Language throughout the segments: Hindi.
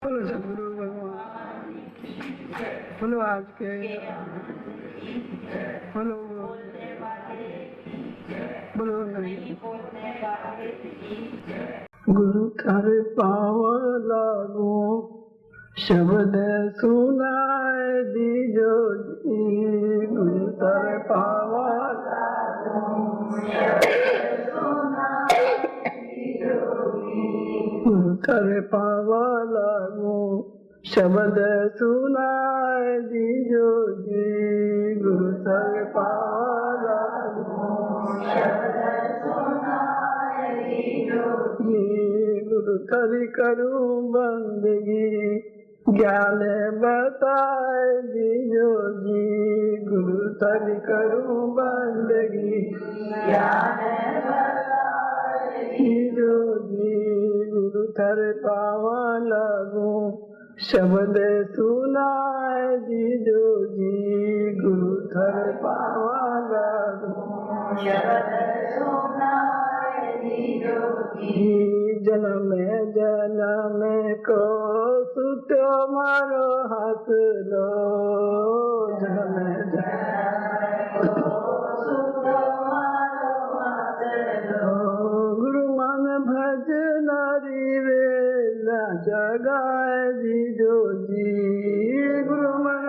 बोलो सदगुरु भगवान, बोलो आज के, बोलो बोलो नहीं। गुरु थारे पाँव लागू, शब्द सुनाए दीजो जी। गुरु थारे पाँव गुरु थारे पाँव लागू, शब्द सुनाए दीजो जी। गुरु थारे पाँव लागू, गुरु थारी करूं बंदगी, ज्ञान बताए दीजो जी। गुरु थारी करूं बंदगी, ज्ञान बताए दीजो जी। गुरु थारे पाँव लागू, शब्द सुनाए दीजो जी। गुरु थारे पाँव लागू, शब्द सुनाए दीजो जी। जन्म जन्म को सुत्यो मारो हाथ लो, जन्म जन्म को सुत्यो मारो हाथ लो। गुरु मन भज नारी वेला जगाए दीजो जी। गुरु मन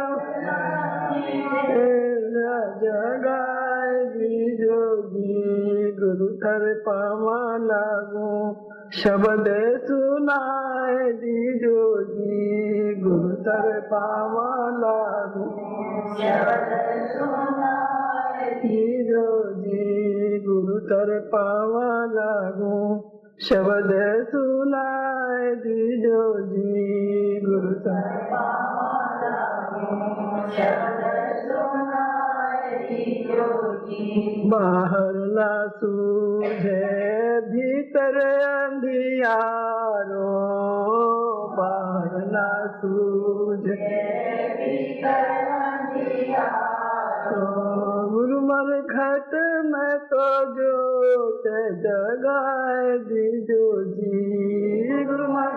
वेला जगाए दीजो जी। गुरु थारे पाँव लागू, शब्द सुनाए दीजो जी। गुरु थारे पाँव लागू, शब्द सुनाए दीजो जी। गुरु थारे पाँव लागू, शब्द सुनाए दीजो जी। गुरु थारे पाँव लागू, शब्द सुनाए दीजो जी। बाहर ना सूझे भीतर अंधियारो, बाहर ना सूझे भीतर अंधियारो। गुरु मन घट में तो जोत जगाए दीजो जी। गुरु मन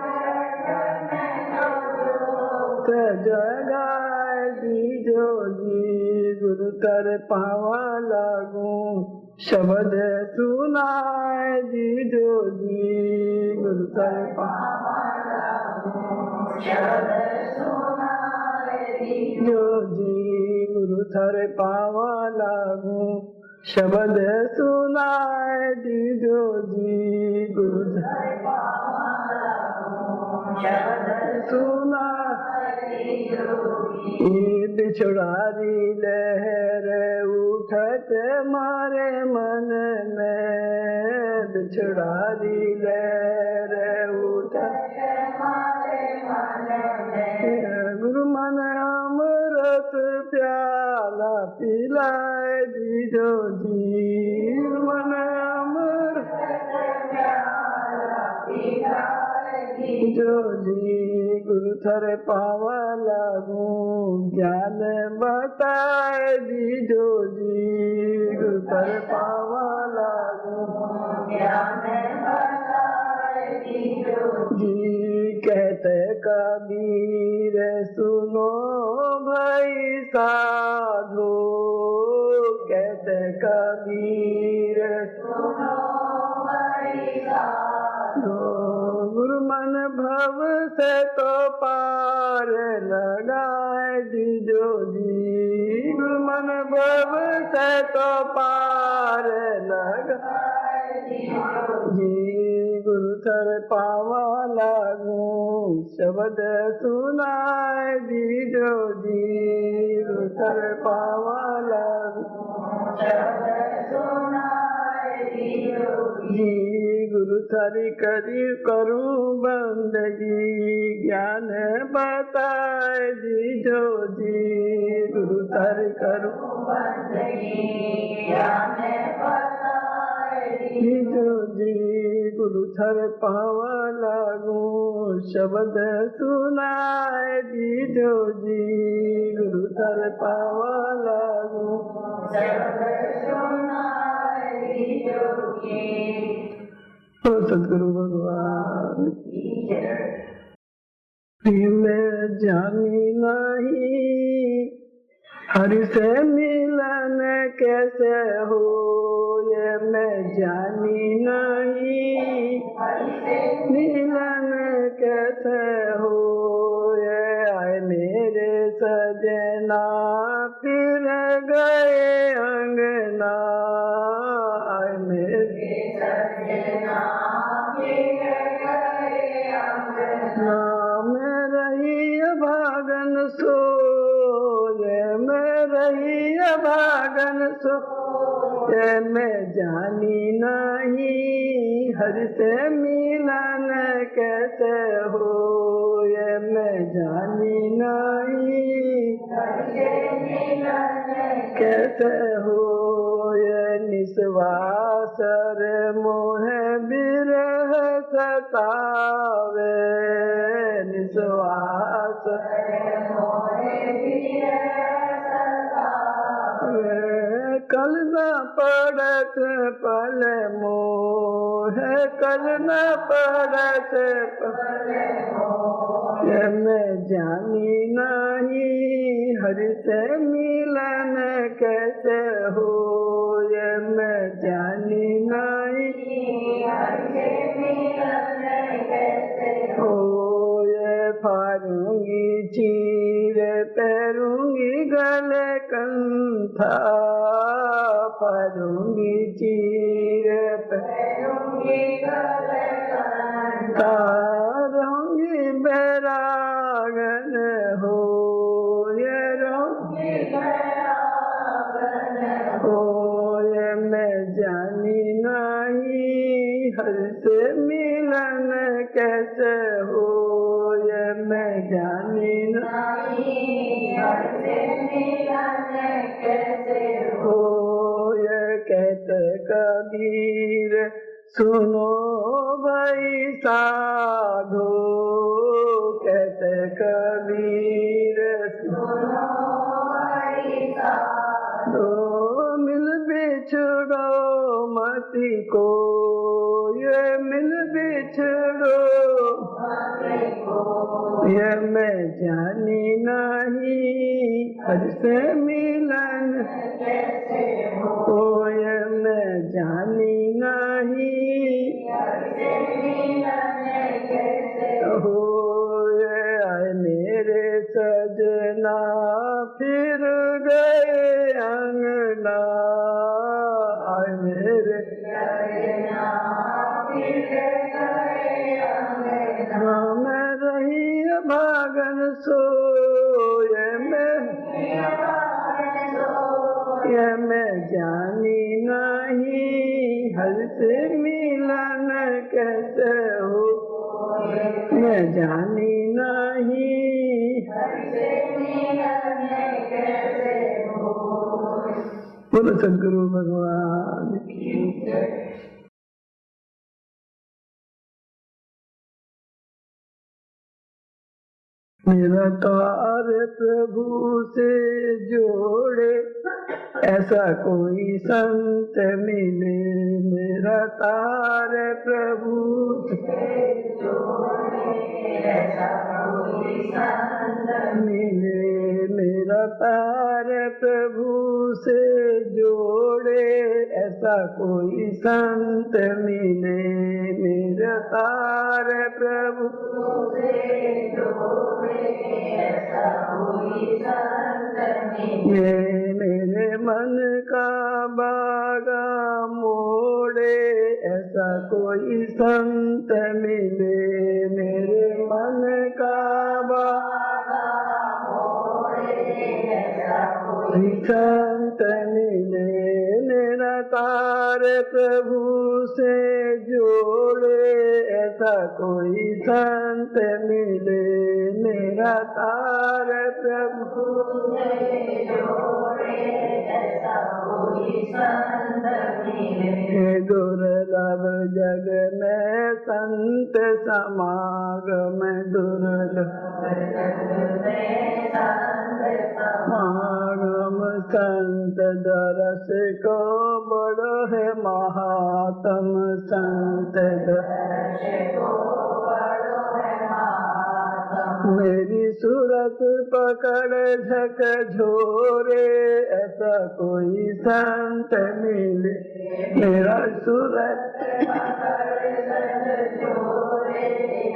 जगाए दीजो जी। गुरु थारे पाँव लागू, शब्द सुनाए दीजो जी। गुरु थारे पाँव लागू, शब्द सुनाए दीजो जी। गुरु थारे पाँव लागू, शब्द सुनाए दीजो जी। गुरु थारे पाँव लागू, शब्द सुनाए दीजो जी। बिछुड़ारी लहर उठत मारे मन में, बिछुड़ारी लहर उठत मारे मन में। गुरु मन अमृत प्याला पिलाए दीजो जी। गुरु मन अमृत प्याला पिलाए दीजो जी। गुरु थारे पाँव लागू, ज्ञान बताए दीजो जी। गुरु थारे पाँव लागू, ज्ञान बताए दीजो जी। कहते कबीर सुनो भाई साधो, कहते कबीर सुनो भाई साधो। गुरु मन भव से तो पार लगाए दीजो जी। गुरु मन भव से तो पार लगाए दीजो जी। गुरु थारे पाँव लागू, शब्द सुनाए दीजो जी। गुरु थारे पाँव लागू, शब्द सुनाए दीजो जी। गुरु थारी करी करूं बंदगी, ज्ञान बताए दीजो जी। गुरु थारी करूं बंदगी, ज्ञान बताए दीजो जी। गुरु थारे पाँव लागू, शब्द सुनाए दीजो जी। गुरु थारे पाँव लागू, शब्द सुनाए दीजो जी। सदगुरु भगवान की जय। मैं जानी नहीं हरि से मिलन कैसे हो, ये मैं जानी नहीं मिलन कैसे हो, ये आए मेरे सजना फिर गए अंगना, आए मेरे सजना फिर गए अंगना, मैं रही भागन सो, ये मैं रही भागन सो, ये मैं जानी नहीं हरि से मिलन कैसे हो, ये मैं जानी नहीं हरि से मिलन कैसे हो, ये निस्वास मोह बिरह सतावे, निस्वास कल न पड़त पल मोह, कल न पड़त पल मोह, ये मैं जानी नहीं हरि से मिलन कैसे हो, ये मैं जानी नहीं हरि से मिलन कैसे हो, ये फारूंगी चीर पैरूंगी गले कंथा, फारूंगी चीर पैरूंगी गले कंथा, रहूंगी बैरागन हो, ये रहूंगी बैरागन हो, ये मैं जानी नहीं हरि से मिलन कैसे हो, ये मैं जानी नहीं हरि से मिलन कैसे हो, ये कहते कबीर सुनो भाई साधो, कहते कबीर सुनो भाई साधो, मिल बिछड़ो मति को, ये मिल बिछड़ो मति को, ये मैं जानी नहीं हरि से मिलन कैसे हो, ये मैं जानी नहीं हरि से मिलन कैसे हो, ये आए मेरे सजना फिर गए अंगना, आए मेरे सजना फिर गए अंगना, मैं रही भागन सो, ये मैं जानी नहीं हरि से मिलन कैसे हो, मैं जानी नहीं हरि से मिलन कैसे हो। बोलो सद्गुरु भगवान की जय। मेरा तार प्रभु से जोड़े ऐसा कोई संत मिले, मेरा तार प्रभु से जोड़े ऐसा कोई संत मिले, मेरा तार प्रभु से जोड़े ऐसा कोई संत मिले, मेरा तार प्रभु से जोड़े ऐसा कोई संत मिले, मेरे मन का बागा मोड़े ऐसा कोई संत मिले, मेरे मन का बागा मोड़े ऐसा कोई संत मिले, मेरा तार प्रभु से जोड़े ऐसा कोई संत मिले, मेरा तार प्रभु से जोड़े ऐसा कोई संत मिले, दुर्लभ जग में संत समागम, दुर्लभ समागम, संत दरस को बड़ो है महात्म, संत दरस को बड़ो है महात्म, मेरी सूरत पकड़ झकझोरे, ऐसा कोई संत मिले। मेरा सूरत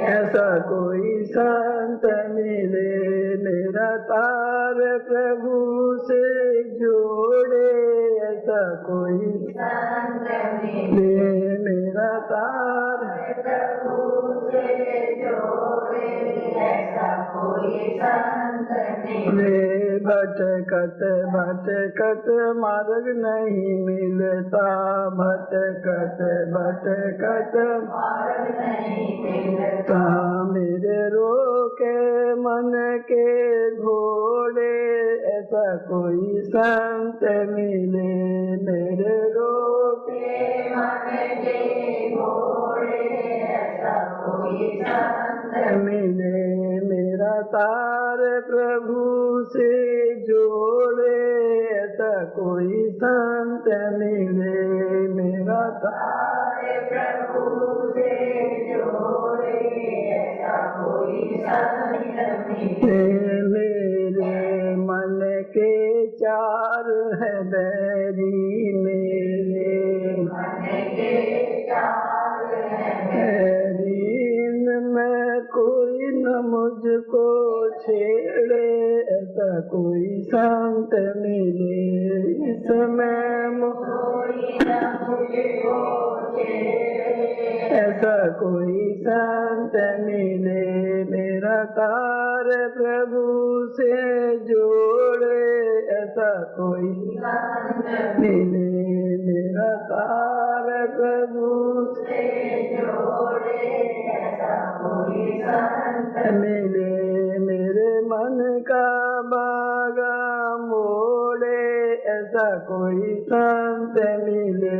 ऐसा कोई संत मिले, मेरा तार प्रभु से जोड़े, ऐसा कोई संत मिले। मेरा तार प्रभु से जोड़े, ऐसा कोई संत मिले। भटकत भटकत मार्ग नहीं मिलता, भटकत भटकत मार्ग नहीं मिलता। मेरे रोके मन के घोड़े, ऐसा कोई संत मिले। मेरे रोके मन के घोड़े, ऐसा कोई संत मिले। मेरा तार प्रभु से जोड़े, ऐसा कोई संत मिले। मेरा तार प्रभु से जोड़े, ऐसा कोई संत मिले। मेरे मन के चार है बैरी, मेरे मन के चार है बैरी, में कोई न मुझको छेड़े, ऐसा कोई संत मिले। इसमें कोई न मुझको छेड़े, ऐसा कोई संत मिले। मेरा तार प्रभु से जोड़े, ऐसा कोई संत मिले। मेरा तार प्रभु से जोड़े, ऐसा कोई संत मिले। मेरे मन का बागा मोड़े, ऐसा कोई संत मिले।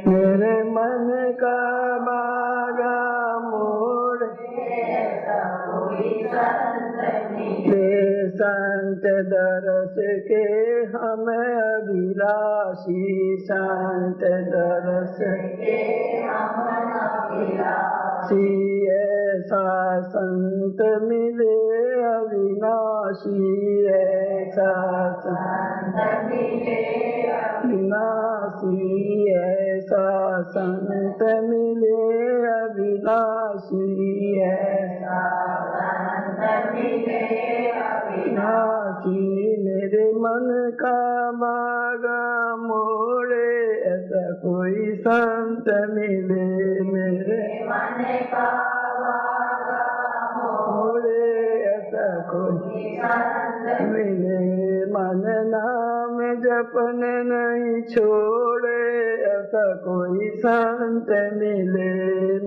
मेरे मन का बागा मोड़े, ऐसा कोई संत मिले। संत दरस के हमें अभिलाषी, संत दरस के हमें अभिलाषी, ऐसा संत मिले अविनाशी, ऐसा संत मिले अविनाशी, ऐसा संत मिले अविनाशी, ऐसा संत मिले अविनाशी। मेरे मन का बागा मोड़े, ऐसा कोई संत मिले। मेरे मन का बागा मोड़े, ऐसा कोई संत मिले। मन नाम जपन नहीं छोड़े, ऐसा कोई संत मिले।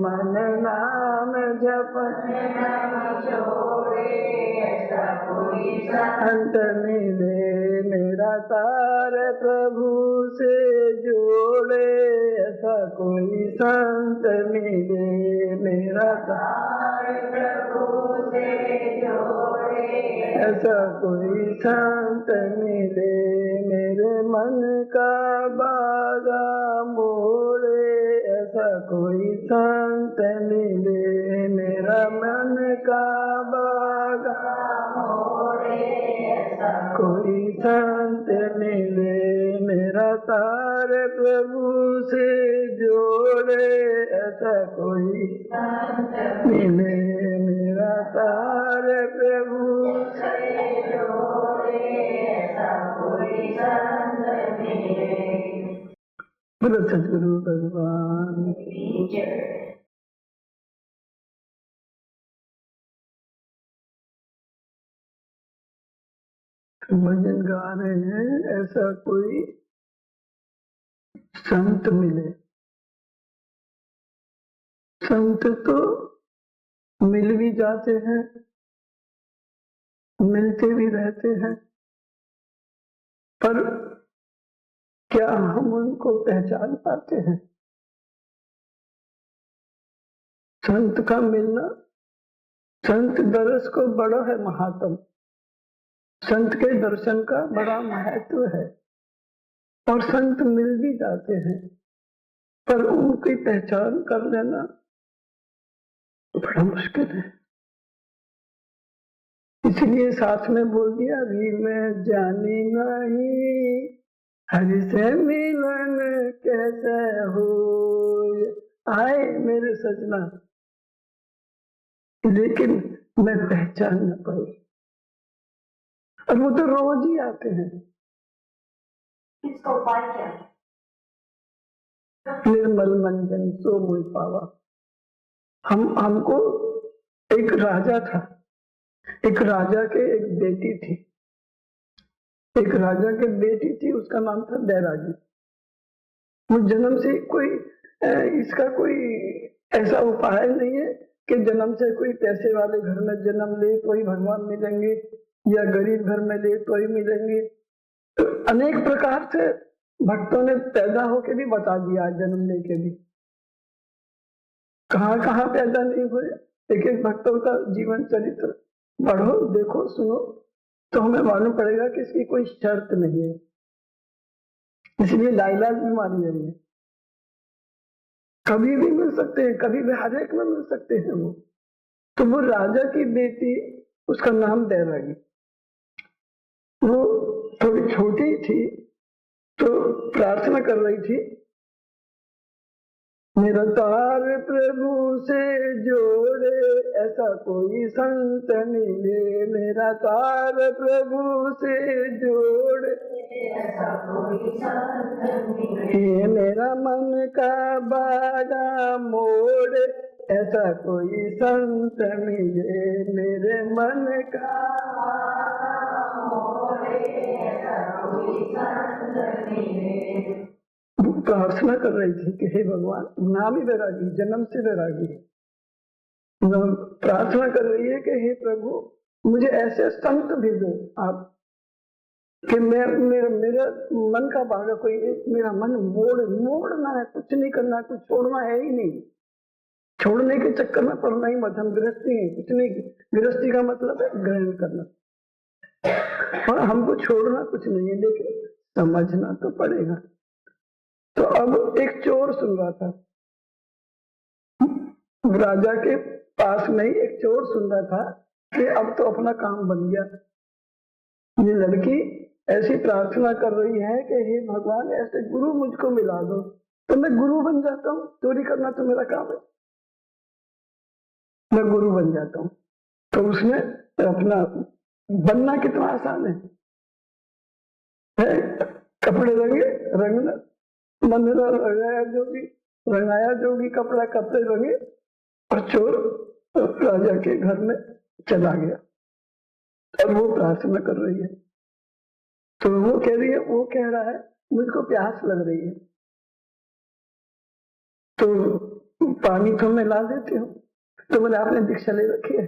मन नाम जपन नहीं छोड़े, ऐसा कोई संत मिले। मेरा तार प्रभु से जोड़े, ऐसा कोई संत मिले। मेरा तार प्रभु से जोड़े, ऐसा कोई संत मिले। मेरे मन का बागा मोड़े, ऐसा कोई संत मिले। मेरा मन का बागा मोड़े, ऐसा कोई संत मिले। मेरा तार प्रभु से जोड़े, ऐसा कोई संत मिले। मेरा तार प्रभु से जोड़े, ऐसा कोई संत मिले। बोलो सद्गुरु भगवान की जय। भजन गा रहे हैं, ऐसा कोई संत मिले। संत तो मिल भी जाते हैं, मिलते भी रहते हैं, पर क्या हम उनको पहचान पाते हैं? संत का मिलना, संत दर्श को बड़ा है महात्म, संत के दर्शन का बड़ा महत्व है। और संत मिल भी जाते हैं, पर उनकी पहचान कर लेना बड़ा मुश्किल है। इसलिए साथ में बोल दिया, री में जानी नहीं हरि से मिलन कैसे हो, आए मेरे सजना लेकिन मैं पहचान न पाई। और वो तो रोज ही आते हैं। इसका उपाय क्या है? निर्मल मंजन सो मोहि पावा। हमको एक राजा था, एक राजा के एक बेटी थी, एक राजा के बेटी थी, उसका नाम था बैरागी। वो जन्म से कोई इसका कोई ऐसा उपाय नहीं है कि जन्म से कोई पैसे वाले घर में जन्म ले तो ही भगवान मिलेंगे, या गरीब घर में ले तो ही मिलेंगे। तो अनेक प्रकार से भक्तों ने पैदा होके भी बता दिया, जन्म लेके भी कहाँ कहाँ पैदा नहीं हुए। एक एक भक्तों का जीवन चरित्र पढ़ो, देखो, सुनो, तो हमें मालूम पड़ेगा कि इसकी कोई शर्त नहीं है। इसलिए लाइलाज बीमारी है, कभी भी मिल सकते हैं, कभी भी हर एक में मिल सकते हैं वो। तो वो राजा की बेटी, उसका नाम बैरागी, वो थोड़ी छोटी थी तो प्रार्थना कर रही थी, मेरा तार प्रभु से जोड़े ऐसा कोई संत मिले, मेरा तार प्रभु से जोड़े ऐसा कोई संत मिले, हे मेरा मन का बाड़ा मोड़े ऐसा कोई संत मिले, मेरे मन का मोड़े ऐसा कोई संत मिले। प्रार्थना कर रही थी कि हे भगवान, नाम ही वैरागी, जन्म से वैरागी, प्रार्थना कर रही है कि हे प्रभु मुझे ऐसे संत भेजो आप कि मेरा मन का भागा कोई एक, मेरा मन मोड़ना है, कुछ नहीं करना, कुछ छोड़ना है ही नहीं, छोड़ने के चक्कर में पड़ना ही मत। हम गृहस्थी है, कुछ नहीं, गृहस्थी का मतलब है ग्रहण करना, और हमको छोड़ना कुछ नहीं है, लेकिन समझना तो पड़ेगा। तो अब एक चोर सुन रहा था, राजा के पास में ही एक चोर सुन रहा था कि अब तो अपना काम बन गया, ये लड़की ऐसी प्रार्थना कर रही है कि हे भगवान ऐसे गुरु मुझको मिला दो तो मैं गुरु बन जाता हूँ, चोरी करना तो मेरा काम है, मैं गुरु बन जाता हूँ। तो उसने अपना बनना कितना आसान है कपड़े रंगना, मंदिर रंगाया जोगी कपड़ा कपड़े रंगे, और चोर राजा के घर में चला गया। और वो प्रार्थना कर रही है, तो वो कह रही है, वो कह रहा है मुझको प्यास लग रही है, तो पानी तो मैं ला देती हूँ। तो बोले आपने दीक्षा ले रखी है?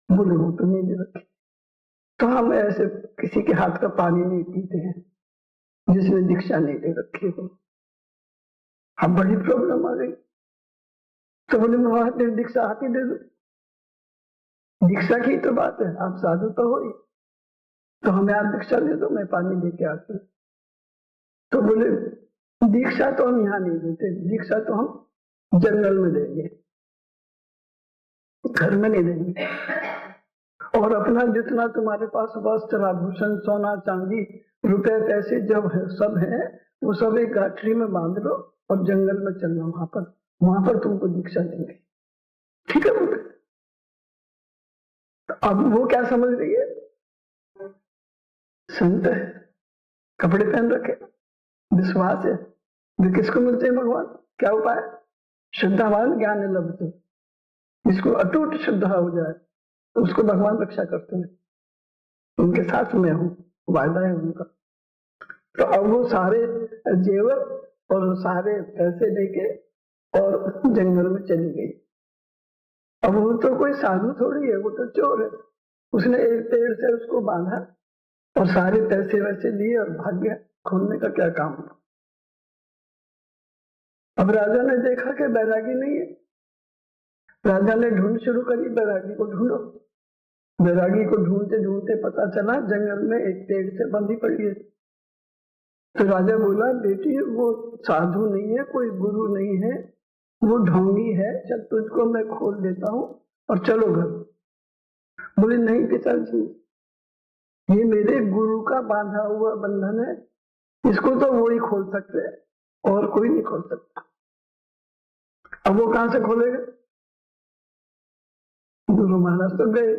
बोले वो तो नहीं ले रखी। तो हम ऐसे किसी के हाथ का पानी नहीं पीते हैं जिसने दीक्षा नहीं ले रखी हो। अब बड़ी प्रॉब्लम आ गई। तो बोले मैं दीक्षा हाथ ही दे दो, दीक्षा की तो बात है, आप साधु तो हो ही, तो हमें आप दीक्षा दे दो, मैं पानी लेके आती हूँ। तो बोले दीक्षा तो हम यहाँ नहीं देते, दीक्षा तो हम जंगल में देंगे, घर में नहीं देंगे। और अपना जितना तुम्हारे पास वस्त्र आभूषण सोना चांदी रुपए पैसे जब है सब है, वो सब एक गाठरी में बांध लो और जंगल में चलना, वहां पर तुमको दीक्षा देंगे, ठीक है? अब वो क्या समझ रही है, संत है, कपड़े पहन रखे, विश्वास है, वे किसको मिलते हैं भगवान? क्या उपाय? श्रद्धावान ज्ञान लभते, जिसको अटूट श्रद्धा हो जाए तो उसको भगवान रक्षा करते हैं, उनके साथ में हूँ, वायदा है उनका। तो अब वो सारे जेवर और सारे पैसे लेके और जंगल में चली गई। अब वो तो कोई साधु थोड़ी है, वो तो चोर है। उसने एक पेड़ से उसको बांधा और सारे पैसे वैसे लिए और भाग गया, खोलने का क्या काम। अब राजा ने देखा कि बैरागी नहीं है, राजा ने ढूंढ शुरू करी, बैरागी को ढूंढो। बैरागी को ढूंढते ढूंढते पता चला जंगल में एक पेड़ से बंधी पड़ी है। तो राजा बोला बेटी वो साधु नहीं है, कोई गुरु नहीं है, वो ढोंगी है, चल तुझको मैं खोल देता हूँ और चलो घर। बोले नहीं पिताजी, ये मेरे गुरु का बांधा हुआ बंधन है, इसको तो वो ही खोल सकते हैं और कोई नहीं खोल सकता। अब वो कहां से खोलेगा? गुरु महाराज तो गए,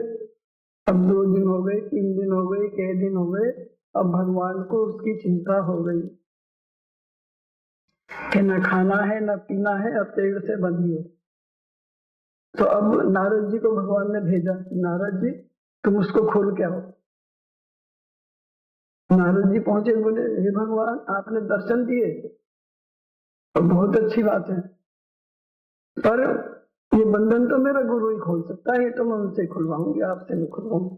अब 2 दिन हो गए, 3 दिन हो गए, कई दिन हो गए, अब भगवान को उसकी चिंता हो गई कि न खाना है न पीना है, अब पेड़ से बंधिए। तो अब नारद जी को भगवान ने भेजा, नारद जी तुम उसको खोल के आओ। नारद जी पहुंचे, बोले हे भगवान आपने दर्शन दिए तो बहुत अच्छी बात है, पर ये बंधन तो मेरा गुरु ही खोल सकता है, तो मैं उनसे खुलवाऊंगी, आपसे नहीं खुलवाऊंगी।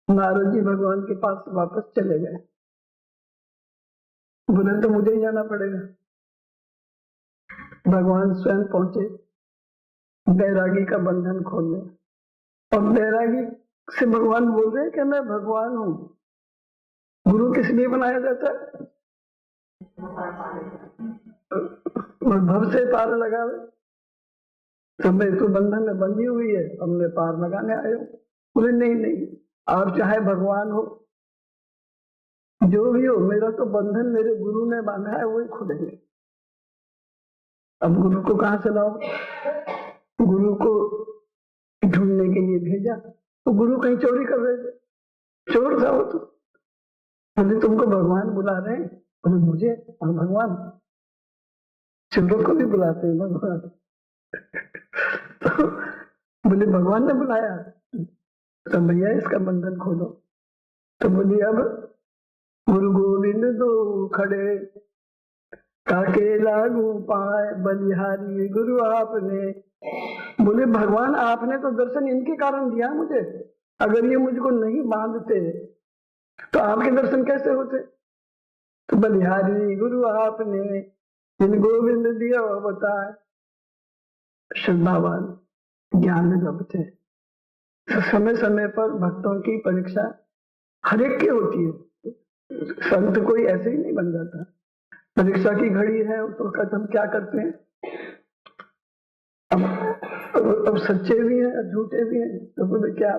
नारद जी भगवान के पास वापस चले गए, बोले तो मुझे ही जाना पड़ेगा। भगवान स्वयं पहुंचे बैरागी का बंधन खोलने, और बैरागी से भगवान बोल रहे हैं कि मैं भगवान हूं। गुरु किस लिए बनाया जाता है? भव से पार लगावे। तो मैं तो बंधन में बंधी हुई है, अब मैं पार लगाने आया हूं। बोले नहीं नहीं, आप चाहे भगवान हो, जो भी हो, मेरा तो बंधन मेरे गुरु ने बांधा है, वही खुलेंगे। अब गुरु को कहां से लाओ? गुरु को ढूंढने के लिए भेजा, तो गुरु कहीं चोरी कर रहे थे, चोर था वो। तो बोले तुमको भगवान बुला रहे हैं। बोले मुझे? और भगवान चोरों को भी बुलाते हैं भगवान। तो बोले भगवान ने बुलाया, तो भैया इसका बंधन खोलो। तो बोली अब गुरु गोविंद दो खड़े, काके लागू पाए बलिहारी गुरु आपने। बोले भगवान आपने तो दर्शन इनके कारण दिया मुझे, अगर ये मुझको नहीं बांधते तो आपके दर्शन कैसे होते? तो बलिहारी गुरु आपने, जिन गोविंद दिया बताए। श्रद्धावान ज्ञान जब थे, तो समय समय पर भक्तों की परीक्षा हर एक की होती है, संत कोई ऐसे ही नहीं बन जाता। परीक्षा की घड़ी है, तो हम क्या करते हैं? अब सच्चे भी हैं, झूठे भी हैं, तो बोले क्या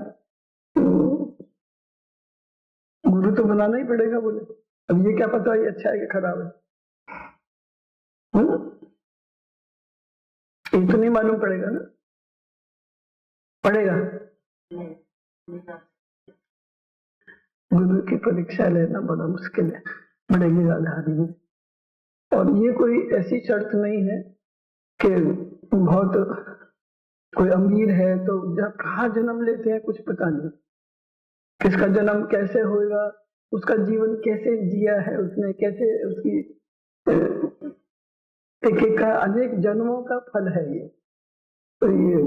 गुरु तो बनाना ही पड़ेगा। बोले अब ये क्या पता ये अच्छा है कि खराब है? ये तो नहीं मालूम पड़ेगा ना, पड़ेगा। गुरु की परीक्षा लेना बड़ा मुश्किल है, बड़े गिरधारी में। और ये कोई ऐसी शर्त नहीं है कि बहुत कोई अमीर है तो जब कहाँ जन्म लेते हैं कुछ पता नहीं, किसका जन्म कैसे होगा, उसका जीवन कैसे जिया है उसने, कैसे उसकी एक एक का अनेक जन्मों का फल है ये। तो ये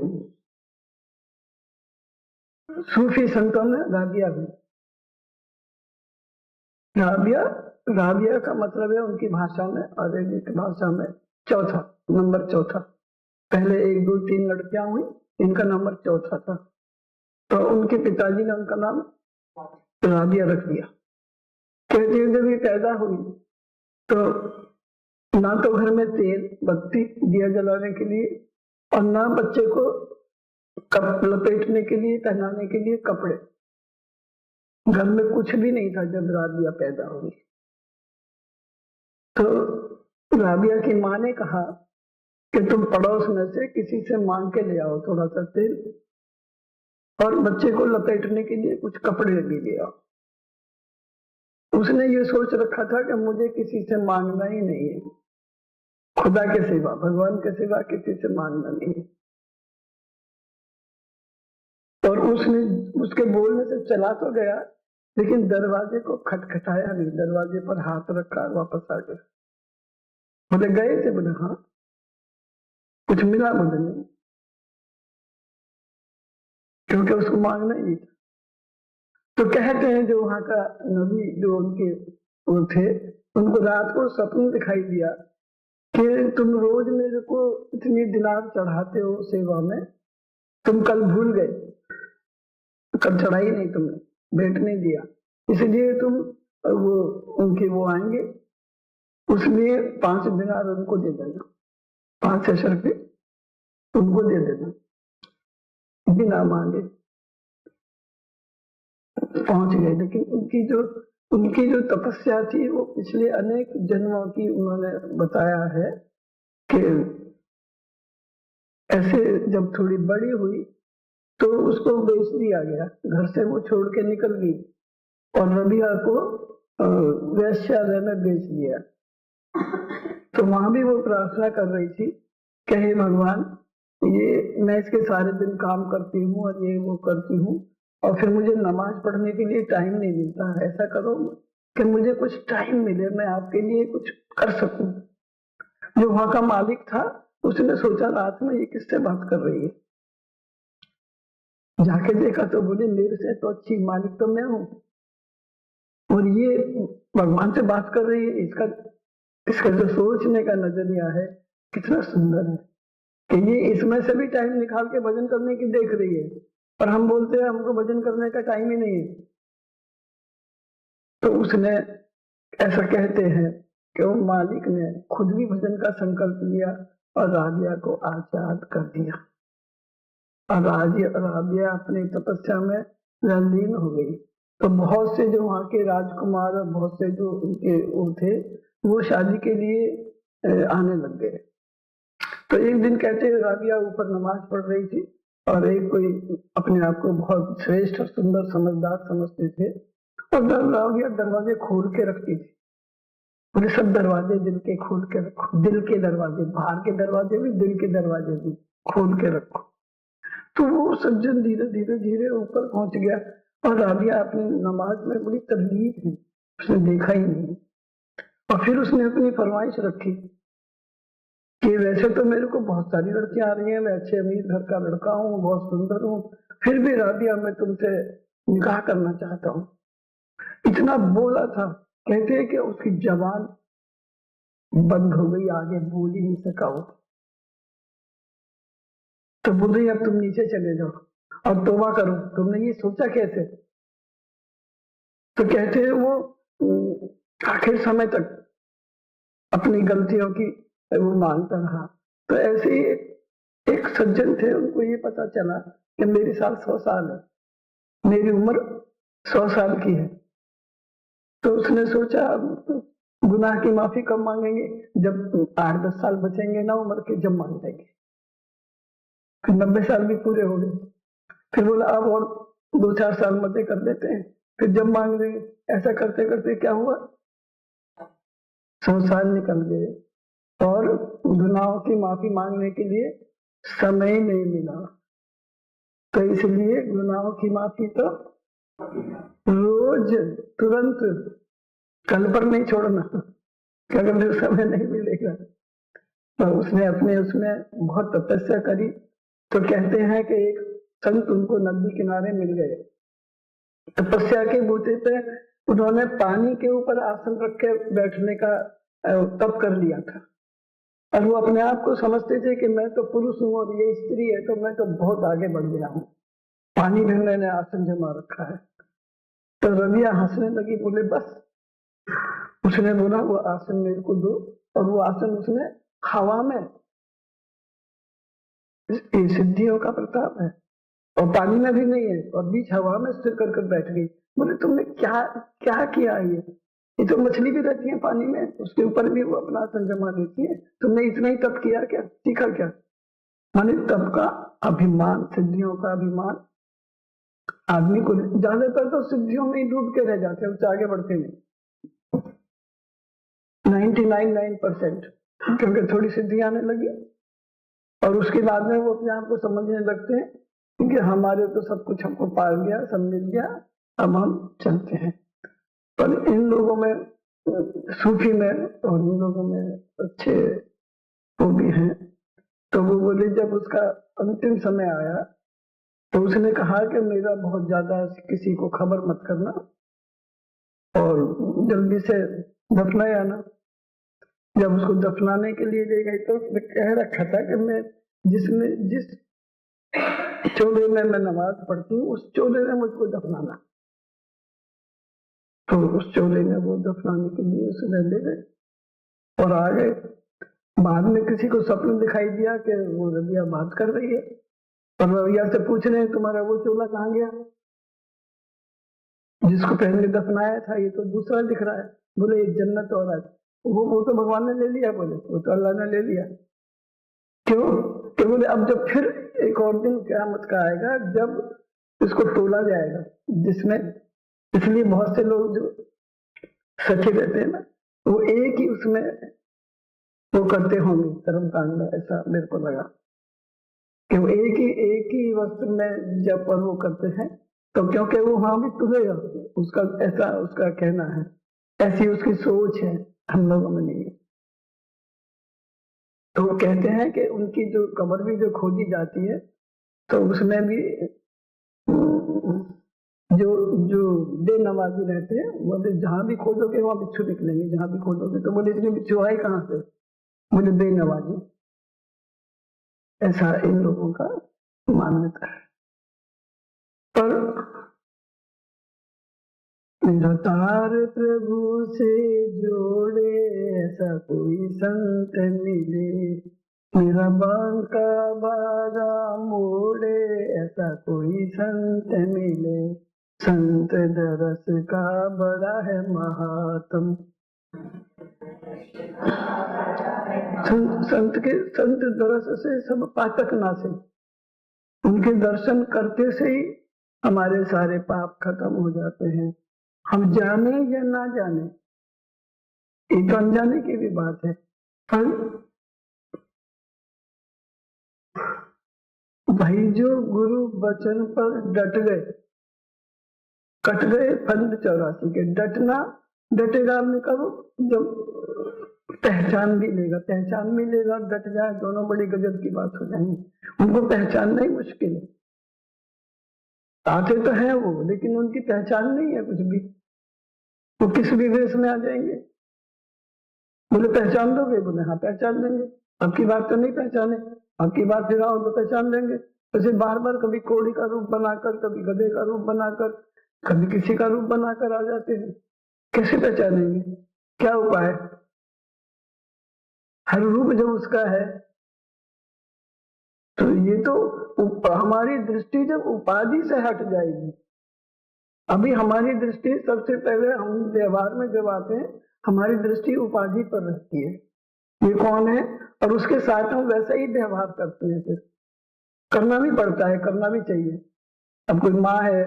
सूफी संतों में राबिया भी, राबिया राबिया का मतलब है उनकी भाषा में, अरेबिक भाषा में चौथा, नंबर चौथा। पहले 1 2 3 लड़कियां हुई, इनका नंबर चौथा था, तो उनके पिताजी ने उनका नाम राबिया रख दिया। कहती है जब ये पैदा हुई तो ना तो घर में तेल बत्ती दिया जलाने के लिए, और ना बच्चे को लपेटने के लिए, पहनाने के लिए कपड़े, घर में कुछ भी नहीं था जब राबिया पैदा हुई। तो राबिया की माँ ने कहा कि तुम पड़ोस में से किसी से मांग के ले आओ थोड़ा सा तेल, और बच्चे को लपेटने के लिए कुछ कपड़े भी ले आओ। उसने ये सोच रखा था कि मुझे किसी से मांगना ही नहीं है, खुदा के सिवा, भगवान के सिवा किसी से मांगना नहीं है। और उसने उसके बोलने से चला तो गया, लेकिन दरवाजे को खटखटाया नहीं, दरवाजे पर हाथ रखा, वापस आ गया। बोले गए थे? बोले हाँ। कुछ मिला? बोले नहीं, क्योंकि उसको मांगना ही नहीं था। तो कहते हैं जो वहां का नबी, जो उनके वो थे, उनको रात को सपन दिखाई दिया कि तुम रोज मेरे को इतनी दिनार चढ़ाते हो सेवा में, तुम कल भूल गए, कल चढ़ाई नहीं, तुमने भेंट नहीं दिया, इसलिए तुम वो उनके वो आएंगे, उसलिए 5 दिनार उनको दे देना, 5 रुपये उनको दे देना। बिना मांगे पहुंच गए। लेकिन उनकी जो तपस्या थी वो पिछले अनेक जन्मों की उन्होंने बताया है कि ऐसे जब थोड़ी बड़ी हुई तो उसको बेच दिया गया, घर से वो छोड़ के निकल गई और रबिया को वेश्यालय में बेच दिया। तो वहां भी वो प्रार्थना कर रही थी कि हे भगवान, ये मैं इसके सारे दिन काम करती हूँ और ये वो करती हूँ और फिर मुझे नमाज पढ़ने के लिए टाइम नहीं मिलता, ऐसा करो कि मुझे कुछ टाइम मिले, मैं आपके लिए कुछ कर सकूं। जो वहां का मालिक था उसने सोचा रात में ये किससे बात कर रही है, जाके देखा तो बोले मेरे से तो अच्छी मालिक तो मैं हूँ और ये भगवान से बात कर रही है। इसका जो सोचने का नजरिया है कितना सुंदर है कि ये इसमें से भी टाइम निकाल के भजन करने की देख रही है, पर हम बोलते हैं हमको भजन करने का टाइम ही नहीं है। तो उसने ऐसा कहते हैं कि वो मालिक ने खुद भी भजन का संकल्प लिया और राबिया को आजाद कर दिया और राबिया अपनी तपस्या में लीन हो गई। तो बहुत से जो वहां के राजकुमार और बहुत से जो उनके वो थे वो शादी के लिए आने लग गए। तो एक दिन कहते हैं राबिया ऊपर नमाज पढ़ रही थी और एक कोई अपने आप को बहुत श्रेष्ठ और सुंदर समझदार समझते थे और राबिया दरवाजे खोल के रखती थी। बोले सब दरवाजे दिल के खोल के रखो, दिल के दरवाजे, बाहर के दरवाजे भी दिल के दरवाजे भी खोल के रखो। तो वो सज्जन धीरे धीरे धीरे ऊपर पहुंच गया और राबिया अपनी नमाज में बड़ी तकलीफ हुई, उसने देखा ही नहीं। और फिर उसने अपनी फरमाइश रखी कि वैसे तो मेरे को बहुत सारी लड़कियां आ रही हैं, मैं अच्छे अमीर घर का लड़का हूँ, बहुत सुंदर हूँ, फिर भी राबिया मैं तुमसे निकाह करना चाहता हूँ। इतना बोला था, कहते हैं कि उसकी जबान बंद हो गई, आगे बोल ही नहीं सका वो। तो बोल रही अब तुम नीचे चले जाओ और तौबा करो, तुमने ये सोचा कैसे? तो कहते हैं वो आखिर समय तक अपनी गलतियों की वो मानता रहा। तो ऐसे ही एक सज्जन थे, उनको ये पता चला कि मेरी साल 100 साल है, मेरी उम्र 100 साल की है। तो उसने सोचा गुनाह की माफी कब मांगेंगे, जब 8-10 साल बचेंगे ना उम्र के, जब मांग लेंगे। फिर 90 साल भी पूरे हो गए, फिर बोला अब और 2-4 साल मजे कर लेते हैं, फिर जब मांग लेंगे। ऐसा करते करते क्या हुआ, 100 साल निकल गए और गुनाहों की माफी मांगने के लिए समय नहीं मिला। तो इसलिए गुनाहों की माफी तो रोज तुरंत कल पर नहीं छोड़ना, अगर समय नहीं मिलेगा। तो उसने उसमें बहुत तपस्या करी। तो कहते हैं कि एक संत उनको नदी किनारे मिल गए, तपस्या के बूते पे उन्होंने पानी के ऊपर आसन रख के बैठने का तप कर लिया था और वो अपने आप को समझते थे कि मैं तो पुरुष हूँ और ये स्त्री है, तो मैं तो बहुत आगे बढ़ गया हूँ, पानी में मैंने आसन जमा रखा है। तो रबिया हंसने लगी, बोले बस। उसने बोला वो आसन मेरे को दो, और वो आसन उसने हवा में, ये सिद्धियों का प्रताप है, और पानी में भी नहीं है और बीच हवा में स्थिर कर बैठ गई। बोले तुमने क्या क्या किया, ये तो मछली भी रहती है पानी में, उसके ऊपर भी वो अपना आसन जमा देती है, तुमने इतना ही तप किया क्या, सीखा क्या? माने तप का अभिमान, सिद्धियों का अभिमान आदमी को, ज्यादातर तो सिद्धियों में ही डूब के रह जाते हैं, उससे आगे बढ़ते नहीं। 99% क्योंकि थोड़ी सिद्धि आने लगी और उसके बाद में वो अपने आप को समझने लगते हैं कि हमारे तो सब कुछ हमको पा गया, सब मिल गया, अब हम चलते हैं। पर इन लोगों में, सूफी में और इन लोगों में अच्छे वो भी हैं। तो वो बोले जब उसका अंतिम समय आया तो उसने कहा कि मेरा बहुत ज्यादा किसी को खबर मत करना और जल्दी से दफनाए आना। जब उसको दफनाने के लिए ले गई तो उसने कह रखा था कि मैं जिस चोले में मैं नमाज पढ़ती हूँ उस चोले में मुझको दफनाना। तो उस चोले में वो दफनाने के लिए उसने ले गए और आ गए। बाद में किसी को सपने दिखाई दिया कि वो रबिया बात कर रही है, और रवैया से पूछ रहे हैं तुम्हारा वो चोला कहाँ गया, जिसको पहन के दफनाया था, ये तो दूसरा दिख रहा है। बोले ये जन्नत और है, वो तो भगवान ने ले लिया। बोले वो तो अल्लाह ने ले लिया। क्यों? कि बोले अब जब फिर एक और दिन क़यामत का आएगा जब इसको तोला जाएगा, जिसमें इसलिए बहुत से लोग जो सच्चे रहते हैं ना, वो एक ही उसमें वो करते होंगे कर्मकांड में, ऐसा मेरे को लगा कि वो एक ही वस्त्र में जब और वो करते हैं, तो क्योंकि वो वहां भी तुलेगा, उसका ऐसा उसका कहना है, ऐसी उसकी सोच है, हम लोगों में नहीं है। तो वो कहते हैं कि उनकी जो कब्र भी जो खोदी जाती है, तो उसमें भी जो जो बेनवाजी रहते हैं, बोले जहां भी खोदोगे वहां बिच्छू निकलेंगे, जहां भी खोदोगे। तो बोले इतनी बिच्छू आई कहां से? बोले बेनवाजी। ऐसा इन लोगों का मान्यता है। पर निरतार प्रभु से जोड़े ऐसा कोई संत मिले, मेरा बांका बारा मोड़े ऐसा कोई संत मिले, संत दरस का बड़ा है महात्म। संत दरस से सब पातक नासे, उनके दर्शन करते से ही हमारे सारे पाप खत्म हो जाते हैं। हम जाने या ना जाने, एक अनजाने की भी बात है, पर भाई जो गुरु वचन पर डट गए, कट गए फंद 84 के। डटना डटेगा आदमी कब? जब पहचान भी लेगा, पहचान भी लेगा, डट जाए, दोनों बड़ी गजब की बात हो जाएंगी। उनको पहचानना ही मुश्किल है। आते तो है वो, लेकिन उनकी पहचान नहीं है कुछ भी। वो किस भी वेश में आ जाएंगे। बोले पहचान दोगे? बोले हाँ पहचान देंगे। अब की बात तो नहीं पहचाने, अब की बात फिर आओ तो पहचान देंगे। वैसे बार बार कभी कोड़ी का रूप बनाकर, कभी गधे का रूप बनाकर, कभी किसी का रूप बनाकर आ जाते हैं। कैसे पहचानेंगे? क्या उपाय? हर रूप जब उसका है, तो ये तो हमारी दृष्टि जब उपाधि से हट जाएगी। अभी हमारी दृष्टि सबसे पहले हम व्यवहार में जब आते हैं, हमारी दृष्टि उपाधि पर रहती है, ये कौन है, और उसके साथ हम वैसा ही व्यवहार करते हैं। फिर करना भी पड़ता है, करना भी चाहिए। अब कोई माँ है,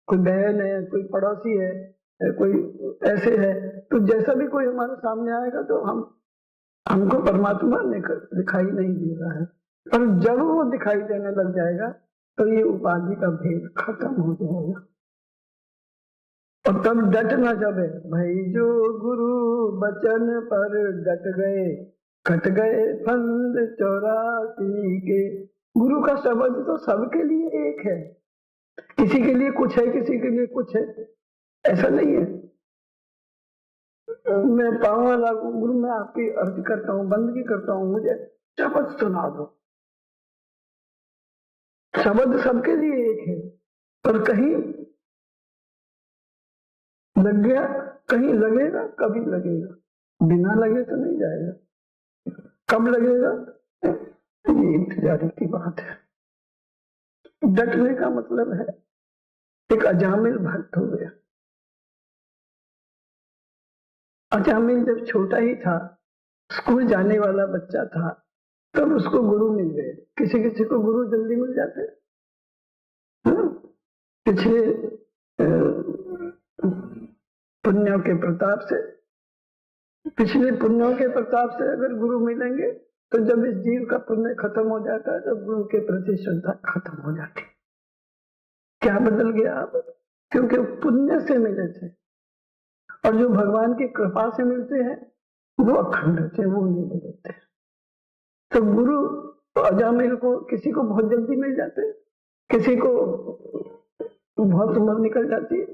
कोई बहन है, कोई पड़ोसी है, कोई ऐसे है, तो जैसा भी कोई हमारे सामने आएगा तो हमको परमात्मा दिखाई नहीं दे रहा है। पर जब वो दिखाई देने लग जाएगा तो ये उपाधि का भेद खत्म हो जाएगा। और तब डट न जाए भाई जो गुरु बचन पर डट गए, कट गए फंद 84 के। गुरु का शब्द तो सबके लिए एक है, किसी के लिए कुछ है, किसी के लिए कुछ है, ऐसा नहीं है। मैं पाऊंगा लागू गुरु, मैं आपकी अर्ज करता हूँ, बंदगी करता हूँ, मुझे शब्द सुना दो। शब्द सबके लिए एक है, पर कहीं लग गया, कहीं लगेगा, कभी लगेगा, बिना लगे तो नहीं जाएगा। कब लगेगा ये इंतजार की बात है। डटने का मतलब है एक अजामिल भक्त हो गया। अजामिल जब छोटा ही था, स्कूल जाने वाला बच्चा था, तब उसको गुरु मिल गए। किसी किसी को गुरु जल्दी मिल जाते हैं। पिछले पुण्यों के प्रताप से, पिछले पुण्यों के प्रताप से अगर गुरु मिलेंगे तो जब इस जीव का पुण्य खत्म हो जाता है तो गुरु के प्रति श्रद्धा खत्म हो जाती। क्या बदल गया अब? क्योंकि पुण्य से मिले थे, और जो भगवान की कृपा से मिलते हैं वो अखंड थे, वो नहीं बदलते। तो गुरु अजामिल को किसी को बहुत जल्दी मिल जाते, किसी को बहुत उम्र निकल जाती है,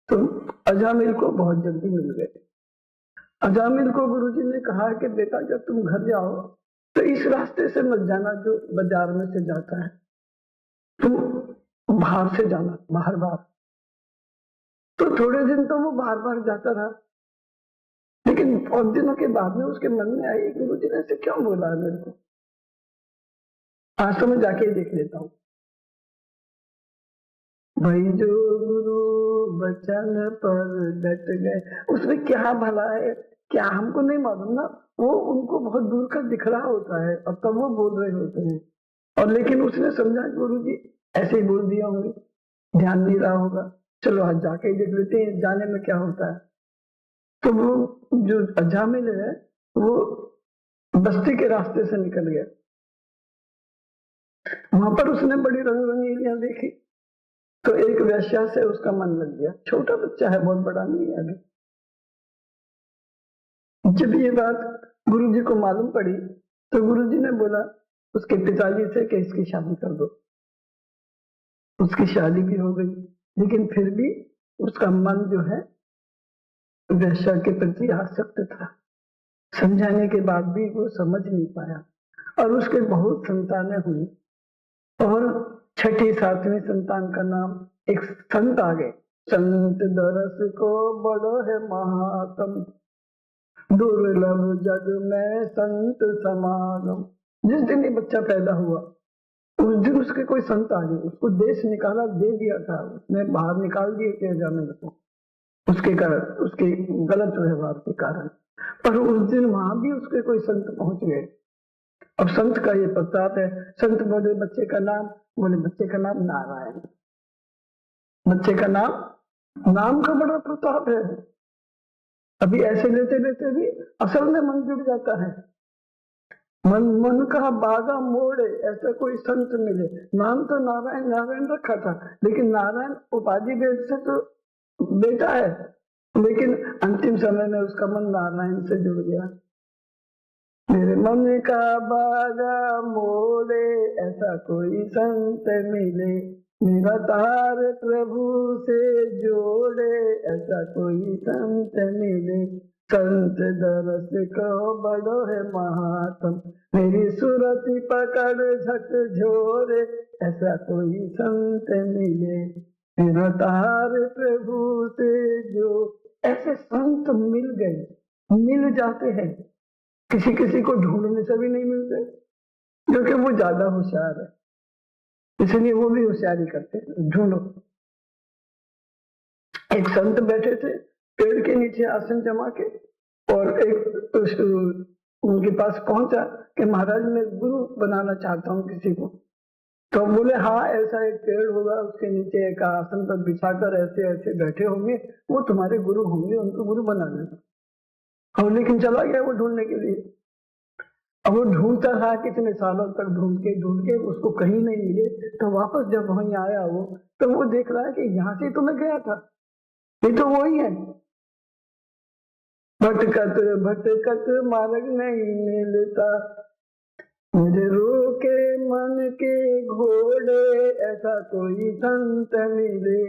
तो अजामिल को बहुत जल्दी मिल गए। अजामिल को गुरुजी ने कहा कि बेटा जब तुम घर जाओ तो इस रास्ते से मत जाना जो बाजार में से जाता है, तुम बाहर से जाना, बाहर बाहर। तो थोड़े दिन तो वो बार बार जाता रहा, लेकिन बहुत दिनों के बाद में उसके मन में आई गुरुजी ने ऐसे क्यों बोला है मेरे को। आज तो मैं जाके ही देख लेता हूँ। भाई जो गुरु वचन पर डट गए, उसमें क्या भला है, क्या हमको नहीं मालूम ना। वो उनको बहुत दूर का दिख रहा होता है और तब वो बोल रहे होते हैं, और लेकिन उसने समझा गुरु जी ऐसे ही बोल दिया होंगे, ध्यान नहीं रहा होगा, चलो आज जाके ही देख लेते हैं, जाने में क्या होता है। तो वो जो अजामिल है वो बस्ती के रास्ते से निकल गया। वहां पर उसने बड़ी रंग रंगीलियां देखी, तो एक वेश्या से उसका मन लग गया। छोटा बच्चा है, बहुत बड़ा नहीं है अभी। जब ये बात गुरुजी को मालूम पड़ी तो गुरुजी ने बोला उसके पिताजी से कि इसकी शादी कर दो। उसकी शादी भी हो गई, लेकिन फिर भी उसका मन जो है वेश्या के प्रति आसक्त था। समझाने के बाद भी वो समझ नहीं पाया, और उसके बहुत संतानें हुई, और छठी सातवीं संतान का नाम एक संत आ गए। संत दरस को बड़ो है महात्म, दुर्लभ जग में संत समागम। जिस दिन ये बच्चा पैदा हुआ उस दिन उसके कोई संत आ गए, उसको देश निकाला दे दिया था, उसने बाहर निकाल दिए थे जाने को, उसके कारण, उसके गलत व्यवहार के कारण। पर उस दिन वहां भी उसके कोई संत पहुंच गए। अब संत का ये प्रताप है। संत बोले बच्चे का नाम, बोले बच्चे का नाम नारायण। बच्चे का नाम का बड़ा प्रताप है। अभी ऐसे लेते लेते भी असल में मन जुड़ जाता है। मन का बागा मोड़े, ऐसा कोई संत मिले। नाम तो नारायण नारायण रखा था, लेकिन नारायण उपाधि भेद से तो बेटा है, लेकिन अंतिम समय में उसका मन नारायण से जुड़ गया। मेरे मन का बागा मोड़े, ऐसा कोई संत मिले, मेरा तार प्रभु से जोड़े, ऐसा कोई संत मिले। संत दरस को बड़ो है महात्म, मेरी सुरति पकड़ झक झोरे, ऐसा कोई संत मिले, मेरा तार प्रभु से जो। ऐसे संत मिल गए, मिल जाते हैं। किसी किसी को ढूंढने से भी नहीं मिलते, क्योंकि वो ज्यादा होशियार है, इसलिए वो भी होशियारी करते हैं, ढूंढो। एक संत बैठे थे पेड़ के नीचे आसन जमा के, और एक उनके पास पहुंचा कि महाराज मैं गुरु बनाना चाहता हूँ किसी को। तो बोले हाँ, ऐसा एक पेड़ होगा, उसके नीचे एक आसन पर बिछाकर ऐसे ऐसे बैठे होंगे, वो तुम्हारे गुरु होंगे, उनको गुरु बना लेना। और लेकिन चला गया वो ढूंढने के लिए। अब वो ढूंढता रहा कितने सालों तक, ढूंढ के उसको कहीं नहीं मिले। तो वापस जब वहीं आया वो, तो वो देख रहा है कि यहाँ से तो मैं गया था, ये तो वही है। भटकत भटकत मार्ग नहीं मिलता, मुझे रोके मन के घोड़े, ऐसा कोई संत मिले,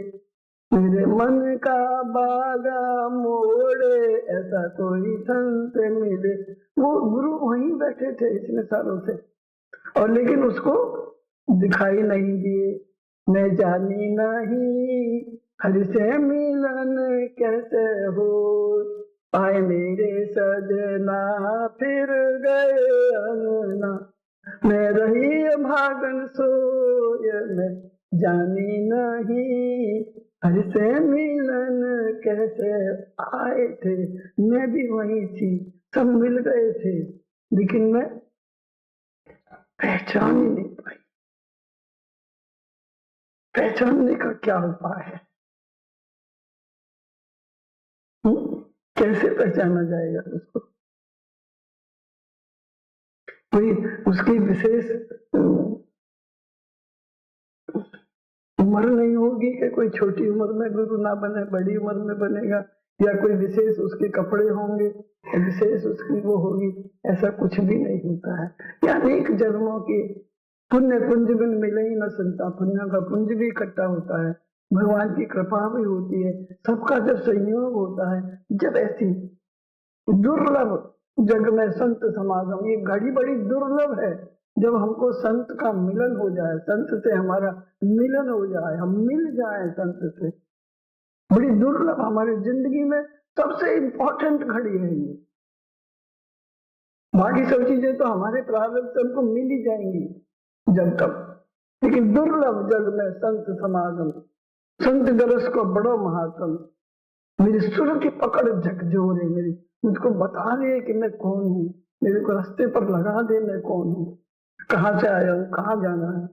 मेरे मन का बागा मोड़े, ऐसा कोई संत मिले। वो गुरु वहीं बैठे थे इतने सालों से, और लेकिन उसको दिखाई नहीं दिए। मैं जानी नहीं हरि से मिलन कैसे हो, आए मेरे सजना फिर गए अंगना, मैं रही भागन सोय में जानी नहीं, हरि से मिलन कैसे आए थे। मैं भी वही थी, सब मिल गए थे, लेकिन मैं पहचान ही नहीं पाई। पहचानने का क्या उपाय है? कैसे पहचाना जाएगा उसको? कोई उसकी विशेष उम्र नहीं होगी कि कोई छोटी उम्र में गुरु ना बने, बड़ी उम्र में बनेगा, या कोई विशेष उसके कपड़े होंगे, विशेष उसकी वो होगी, ऐसा कुछ भी नहीं होता है। या अनेक जन्मों की पुण्य पुंज बिन मिले ही न संता, पुण्य का पुंज भी इकट्ठा होता है, भगवान की कृपा भी होती है, सबका जब संयोग होता है, जब ऐसी दुर्लभ जग में संत समागम, ये घड़ी बड़ी दुर्लभ है, जब हमको संत का मिलन हो जाए, संत से हमारा मिलन हो जाए, हम मिल जाए संत से, बड़ी दुर्लभ हमारी जिंदगी में सबसे इंपॉर्टेंट घड़ी है ये। बाकी सब चीजें तो हमारे प्रारब्ध से हमको मिल ही जाएंगी, जब तक। लेकिन दुर्लभ जग में संत समागम, संत दरस को बड़ो महात्म। मेरी सुर की पकड़ झकझोरे, मेरी मुझको बता दे कि मैं कौन हूँ, मेरे को रास्ते पर लगा दे मैं कौन हूँ, कहाँ से आया हूँ, कहाँ जाना है।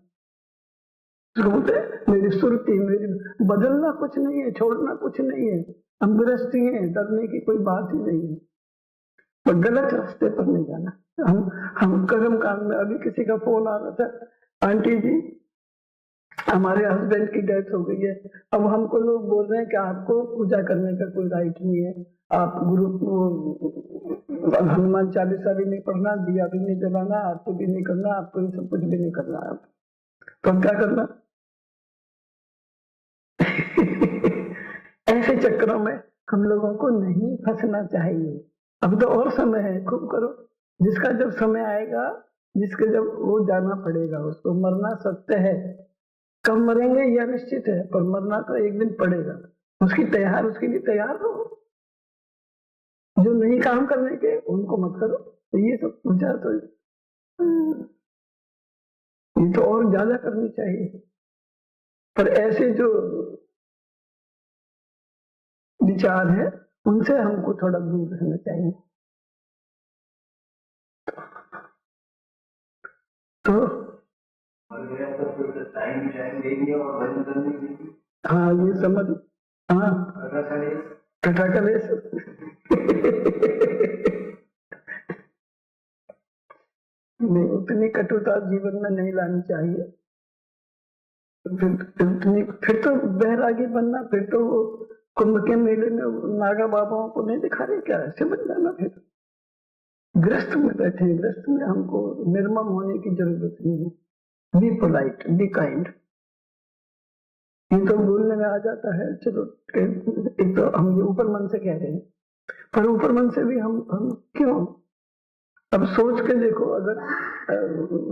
मेरी सुरती, मेरी बदलना कुछ नहीं है, छोड़ना कुछ नहीं है, हम गृहस्थी हैं, डरने की कोई बात ही नहीं है, पर गलत रास्ते पर नहीं जाना। हम कर्म कांड में, अभी किसी का फोन आ रहा था, आंटी जी हमारे हस्बैंड की डेथ हो गई है, अब हमको लोग बोल रहे हैं कि आपको पूजा करने का कोई राइट नहीं है, आप गुरु हनुमान चालीसा भी नहीं पढ़ना, दिया भी नहीं जलाना, आरती भी नहीं करना, आपको सब कुछ भी नहीं करना। आप तो हम क्या करना? ऐसे चक्करों में हम लोगों को नहीं फंसना चाहिए। अब तो और समय है, खूब करो। जिसका जब समय आएगा, जिसके जब वो जाना पड़ेगा, उसको मरना सत्य है। कब मरेंगे यह निश्चित है, पर मरना तो एक दिन पड़ेगा। उसके लिए तैयार रहो। जो नहीं काम करने के उनको मत करो। तो ये सब पूजा तो ये तो और ज्यादा करनी चाहिए, पर ऐसे जो विचार है उनसे हमको थोड़ा दूर रहना चाहिए। तो हाँ, ये समझ, हाँ कथा कलेश नहीं, उतनी कटुता जीवन में नहीं लानी चाहिए। फिर तो बैरागी बनना, फिर तो वो कुंभ के मेले में नागा बाबाओं को नहीं दिखा रहे क्या? ऐसे बन जाना। फिर ग्रस्त में बैठे, ग्रस्त में हमको निर्मम होने की जरूरत नहीं है। Be polite, be kind. ये तो बोलने में आ जाता है, चलो एक तो हम ये ऊपर मन से कह रहे हैं, पर ऊपर मन से भी हम क्यों? अब सोच के देखो, अगर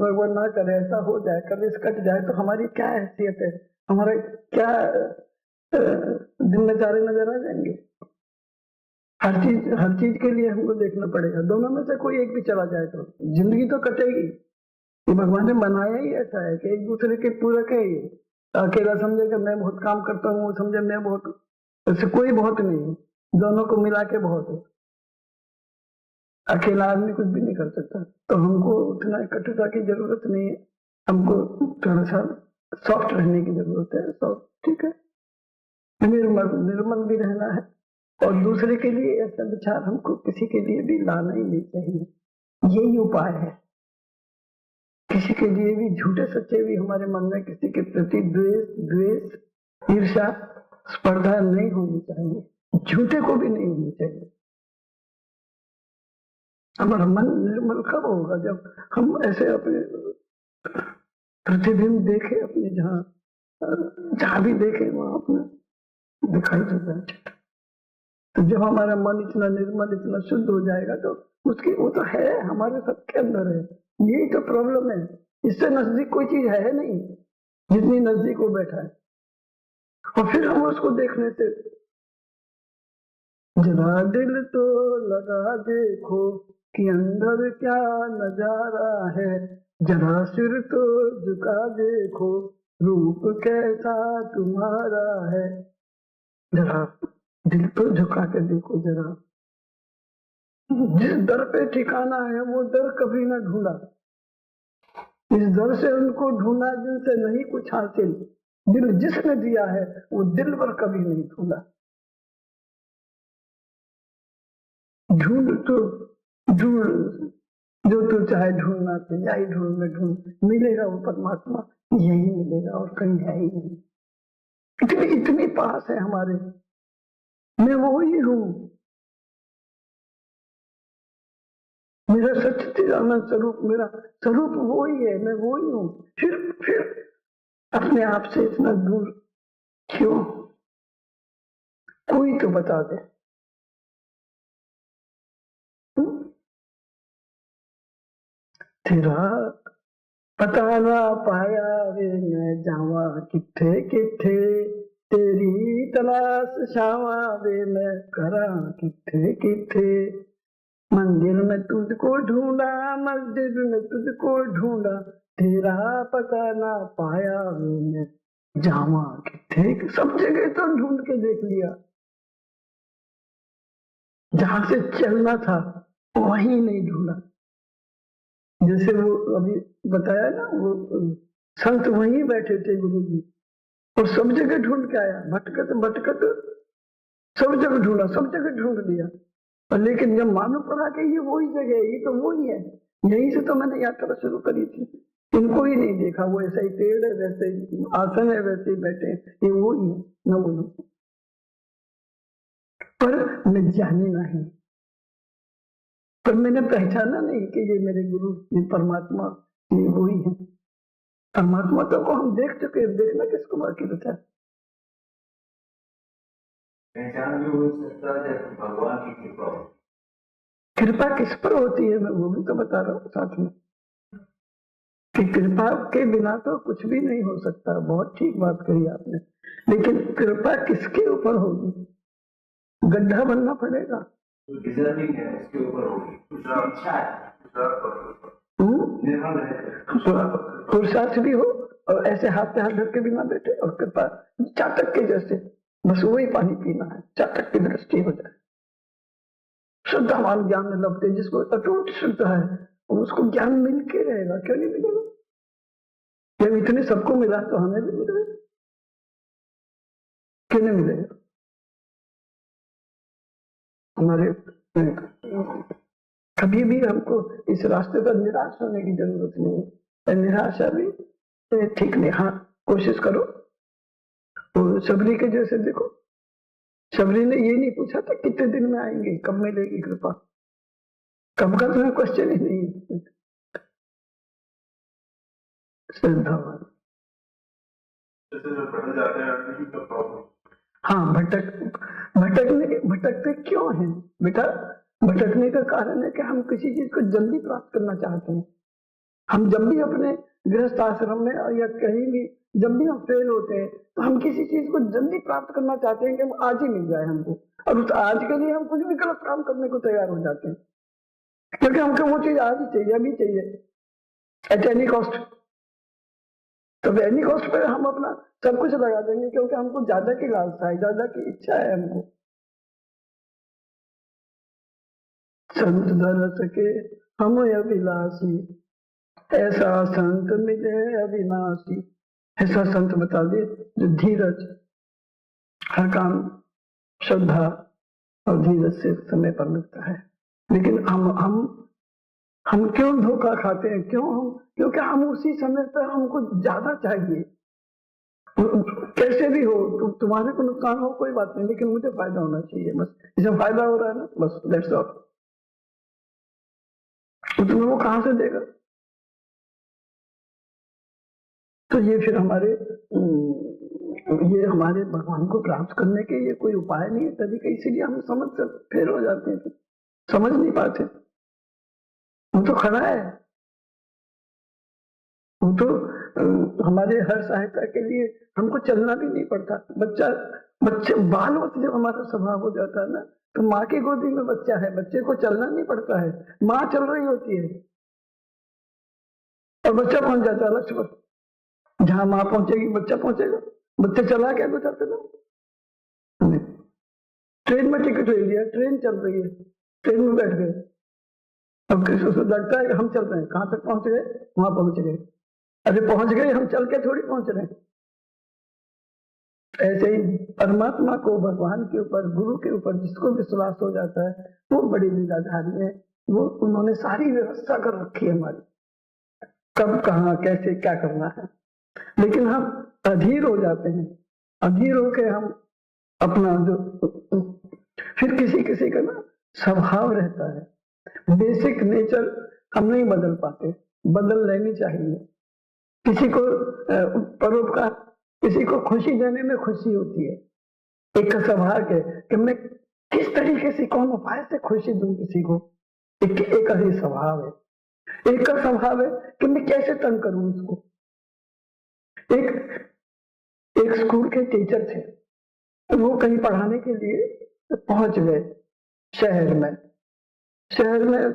भगवान ना करे ऐसा हो जाए, कभी कट जाए, तो हमारी क्या हैसियत है, हमारा क्या दिन नजारे नजर आ जाएंगे। हर चीज के लिए हमको देखना पड़ेगा। दोनों में से कोई एक भी चला जाए तो जिंदगी तो कटेगी। ये भगवान ने बनाया ही ऐसा है कि एक दूसरे के पूरक है। ये अकेला समझे कि मैं बहुत काम करता हूँ, वो समझे मैं बहुत, ऐसे कोई बहुत नहीं है, दोनों को मिला के बहुत है। अकेला आदमी कुछ भी नहीं कर सकता। तो हमको उतना कटुता की जरूरत नहीं है, हमको थोड़ा सा सॉफ्ट रहने की जरूरत है। सॉफ्ट, ठीक है, निर्मल भी रहना है। और दूसरे के लिए ऐसा विचार हमको किसी के लिए भी लाना ही नहीं चाहिए। यही उपाय है। किसी के लिए भी, झूठे सच्चे भी हमारे मन में किसी के प्रति द्वेष, ईर्ष्या, स्पर्धा नहीं होनी चाहिए। झूठे को भी नहीं होनी चाहिए। हमारा मन निर्मल कब होगा? जब हम ऐसे अपने प्रतिबिंब देखे, अपने जहां भी देखे वहां अपना दिखाई देता है। तो जब हमारा मन इतना निर्मल, इतना शुद्ध हो जाएगा, तो उसकी वो तो है, हमारे सबके अंदर है। यही तो प्रॉब्लम है। इससे नजदीक कोई चीज है नहीं, जितनी नजदीक वो बैठा है। और फिर हम उसको देखने से, जरा दिल तो लगा देखो कि अंदर क्या नजारा है, जरा सिर तो झुका देखो रूप कैसा तुम्हारा है। जरा दिल तो झुका के देखो, जरा जिस दर पे ठिकाना है वो दर कभी ना ढूंढा, इस दर से उनको ढूंढा जिनसे नहीं कुछ हासिल, दिल जिसने दिया है वो दिल पर कभी नहीं ढूंढा। ढूंढ जो तू चाहे ढूंढना, तो यही ढूंढ में ढूंढ, मिलेगा वो परमात्मा, यही मिलेगा और कहीं है ही नहीं। इतनी पास है हमारे। मैं वो ही हूँ, मेरा सच्चिदानंद स्वरूप, मेरा स्वरूप वो ही है, मैं वो ही हूँ। फिर अपने आप से इतना दूर क्यों? कोई तो बता दे। तेरा पता ना पाया वे मैं जावा किथे किथे, तेरी तलाश छावा वे मैं करा किथे किथे। मंदिर में तुझको ढूंढा, मस्जिद में तुझको ढूंढा, तेरा पता ना पाया मैंने जावा किथे, सब जगह तो ढूंढ के देख लिया, जहां से चलना था वहीं नहीं ढूंढा। जैसे वो अभी बताया ना, वो संत वहीं बैठे थे गुरु जी, और सब जगह ढूंढ के आया, भटकत भटकत सब जगह ढूंढा, सब जगह ढूंढ लिया, और लेकिन जब मालूम पड़ा कि ये वही जगह है, ये तो वही है, यहीं से तो मैंने यात्रा शुरू करी थी, इनको ही नहीं देखा, वो ऐसा ही पेड़ है, वैसे ही आसन है, वैसे ही बैठे, ये वही है, न बोलो। पर मैं जानी नहीं, पर मैंने पहचाना नहीं कि ये मेरे गुरु, ये परमात्मा, ये वही है। परमात्मा तो को हम देख चुके, देखना किसको बाकी बचा। पहचान भी हो सकता है जब भगवान की कृपा हो। कृपा किस पर होती है, मैं वो भी तो बता रहा हूँ साथ में, कि कृपा के बिना तो कुछ भी नहीं हो सकता। बहुत ठीक बात कही आपने, लेकिन कृपा किसके ऊपर होगी? गड्ढा बनना पड़ेगा, डिजर्विंग है उसके ऊपर होगी, इच्छा है, निर्भर है, पुरुषार्थ भी हो, और ऐसे हाथ पे हाथ धर के भी ना बैठे, और कृपा चातक के जैसे बस वही पानी पीना है, चातक की दृष्टि हो जाए, शुद्धवान ज्ञान में लपटे, जिसको अटूट शुद्ध है उसको ज्ञान मिल के रहेगा, क्यों नहीं मिलेगा? जब इतने सबको मिला तो हमें भी मिलेगा, क्यों नहीं मिलेगा? हमारे कभी भी हमको इस रास्ते पर निराश होने की जरूरत नहीं है, निराशा भी ठीक नहीं। हाँ, कोशिश करो, तो शबरी के जैसे देखो, शबरी ने ये नहीं पूछा था कितने दिन में आएंगे, कब मिलेगी कृपा, कब का तुम्हें क्वेश्चन ही नहीं। श्रद्धावान, हाँ, भटकते क्यों हैं बेटा? भटकने का कारण है कि हम किसी चीज को जल्दी प्राप्त करना चाहते हैं। हम जब भी अपने गृहस्थ आश्रम में या कहीं भी जब भी हम फेल होते हैं, तो हम किसी चीज को जल्दी प्राप्त करना चाहते हैं कि हम आज ही मिल जाए हमको, और उस आज के लिए हम कुछ भी गलत काम करने को तैयार हो जाते हैं, क्योंकि हमको वो चीज आज ही चाहिए, अभी चाहिए, एट एनी कॉस्ट। तो एनी कॉस्ट पर हम अपना सब कुछ लगा देंगे, क्योंकि हमको ज्यादा की लालसा है, ज्यादा की इच्छा है हमको। संत दरस के हम अभिलाषी, ऐसा संत मिले अविनाशी। ऐसा संत बता दे जो धीरज, हर काम श्रद्धा और धीरज से समय पर मिलता है। लेकिन हम क्यों धोखा खाते हैं? क्योंकि हम उसी समय पर हमको ज्यादा चाहिए, कैसे भी हो, तुम्हारे को नुकसान हो कोई बात नहीं, लेकिन मुझे फायदा होना चाहिए, बस इसमें फायदा हो रहा है ना, बस दैट्स ऑल। तो तुम्हें वो कहां से देगा? तो ये फिर ये हमारे भगवान को प्राप्त करने के ये कोई उपाय नहीं है तरीके, इसीलिए हम समझ से फेल हो जाते हैं, समझ नहीं पाते। वो तो खड़ा है, वो तो हमारे हर सहायता के लिए हमको चलना भी नहीं पड़ता। बच्चे बालवत जब हमारा स्वभाव हो जाता है ना, तो माँ की गोदी में बच्चा है, बच्चे को चलना नहीं पड़ता है, माँ चल रही होती है और बच्चा पहुंच जाता है लक्ष्य पर। जहां माँ पहुंचेगी बच्चा पहुंचेगा, बच्चे चला क्या गुजरते ना। ट्रेन में टिकट ले लिया, ट्रेन चल रही है, ट्रेन में बैठ गए, अब किसी को लगता है कि हम चल रहे हैं, कहां तक पहुंच गए? वहां पहुंच गए। अरे पहुंच गए, हम चल के थोड़ी पहुंच रहे हैं। ऐसे ही परमात्मा को, भगवान के ऊपर, गुरु के ऊपर जिसको विश्वास हो जाता है, वो बड़ी लीलाधारी है। वो उन्होंने सारी व्यवस्था कर रखी है हमारी, कब कहाँ कैसे क्या करना है। लेकिन हम अधीर हो जाते हैं, अधीर होके हम अपना जो, फिर किसी का ना स्वभाव रहता है, बेसिक नेचर हम नहीं बदल पाते, बदल लेनी चाहिए। किसी को परोपकार, किसी को खुशी देने में खुशी होती है। एक का स्वभाव है कि मैं किस तरीके से, कौन उपाय से खुशी दूं किसी को, एक ही स्वभाव है। एक का स्वभाव है कि मैं कैसे तंग करूं उसको। एक स्कूल के टीचर थे, वो कहीं पढ़ाने के लिए पहुंच गए शहर में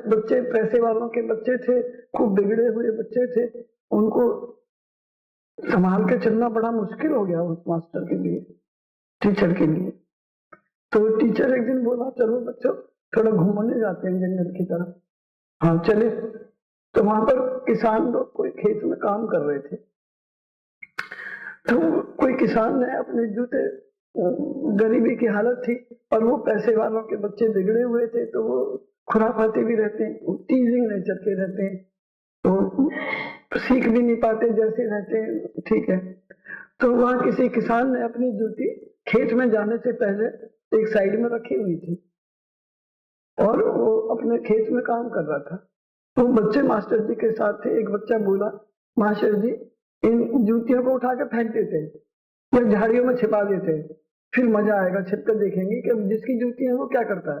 बच्चे, पैसे वालों के बच्चे थे, खूब बिगड़े हुए बच्चे थे, उनको संभाल के चलना बड़ा मुश्किल हो गया उस मास्टर के लिए, टीचर के लिए। तो टीचर एक दिन बोला चलो बच्चों थोड़ा घूमने जाते हैं जंगल की तरफ। हाँ चले। तो वहां पर किसान लोग कोई खेत में काम कर रहे थे। तो कोई किसान ने अपने जूते, गरीबी की हालत थी और वो पैसे वालों के बच्चे बिगड़े हुए थे, तो वो खुराफाते भी रहते हैं, टीजिंग नेचर के रहते हैं, तो सीख भी नहीं पाते जैसे रहते हैं, ठीक है। तो वहां किसी किसान ने अपनी जूती खेत में जाने से पहले एक साइड में रखी हुई थी और वो अपने खेत में काम कर रहा था। तो बच्चे मास्टर जी के साथ थे। एक बच्चा बोला मास्टर जी इन जूतियों को उठा के फेंक देते हैं या झाड़ियों में छिपा देते हैं, फिर मजा आएगा, छिप कर देखेंगे कि जिसकी जूती है वो क्या करता है।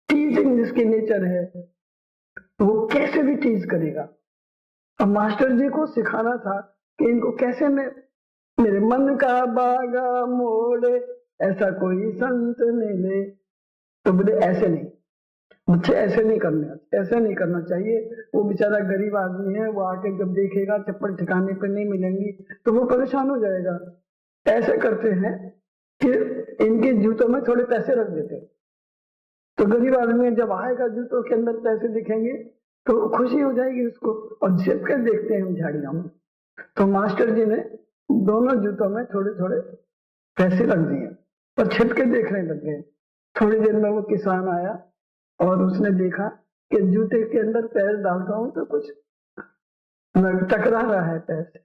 टीजिंग जिसकी नेचर है वो कैसे भी टीज करेगा। अब मास्टर जी को सिखाना था कि इनको कैसे में मेरे मन का बागा मोड़े ऐसा कोई संत नहीं ले। तो बोले ऐसे नहीं, मुझे ऐसे नहीं करना चाहिए। वो बेचारा गरीब आदमी है, वो आके जब देखेगा चप्पल ठिकाने पे नहीं मिलेंगी तो वो परेशान हो जाएगा। ऐसे करते हैं कि इनके जूतों में थोड़े पैसे रख देते हैं, तो गरीब आदमी जब आएगा जूतों के अंदर पैसे दिखेंगे तो खुशी हो जाएगी उसको, और छिप कर देखते हैं हम झाड़ियों में। तो मास्टर जी ने दोनों जूतों में थोड़े थोड़े पैसे रख दिए और छिप के देखने लग गए। थोड़ी देर में वो किसान आया और उसने देखा कि जूते के अंदर पैर डालता हूं तो कुछ टकरा रहा है पैर से।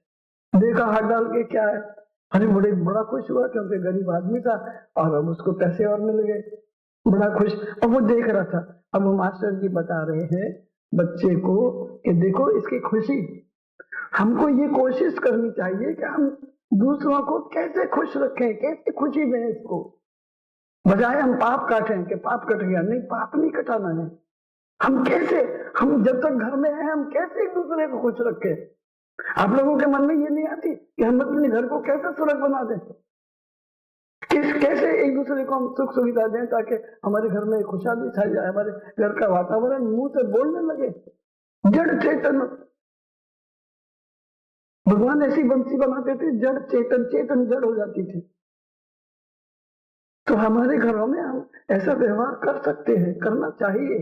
देखा हाथ डाल के क्या है, अरे बड़ा खुश हुआ क्योंकि गरीब आदमी था और अब उसको पैसे और मिल गए, बड़ा खुश। और वो देख रहा था। अब वो मास्टर जी बता रहे हैं बच्चे को कि देखो इसकी खुशी, हमको ये कोशिश करनी चाहिए कि हम दूसरों को कैसे खुश रखें, कैसे खुशी दें इसको, बजाय हम पाप काटें कि पाप कट गया। नहीं, पाप नहीं कटाना है। हम जब तक घर में हैं हम कैसे एक दूसरे को खुश रखें। आप लोगों के मन में ये नहीं आती कि हम अपने घर को कैसे सुरग बना दें, कैसे एक दूसरे को हम सुख सुविधा दें ताकि हमारे घर में खुशहाली छा जाए, हमारे घर का वातावरण मुंह से बोलने लगे। जड़ चेतन भगवान ऐसी बंसी बनाते थे, जड़ चेतन जड़ हो जाती थी। तो हमारे घरों में हम ऐसा व्यवहार कर सकते हैं, करना चाहिए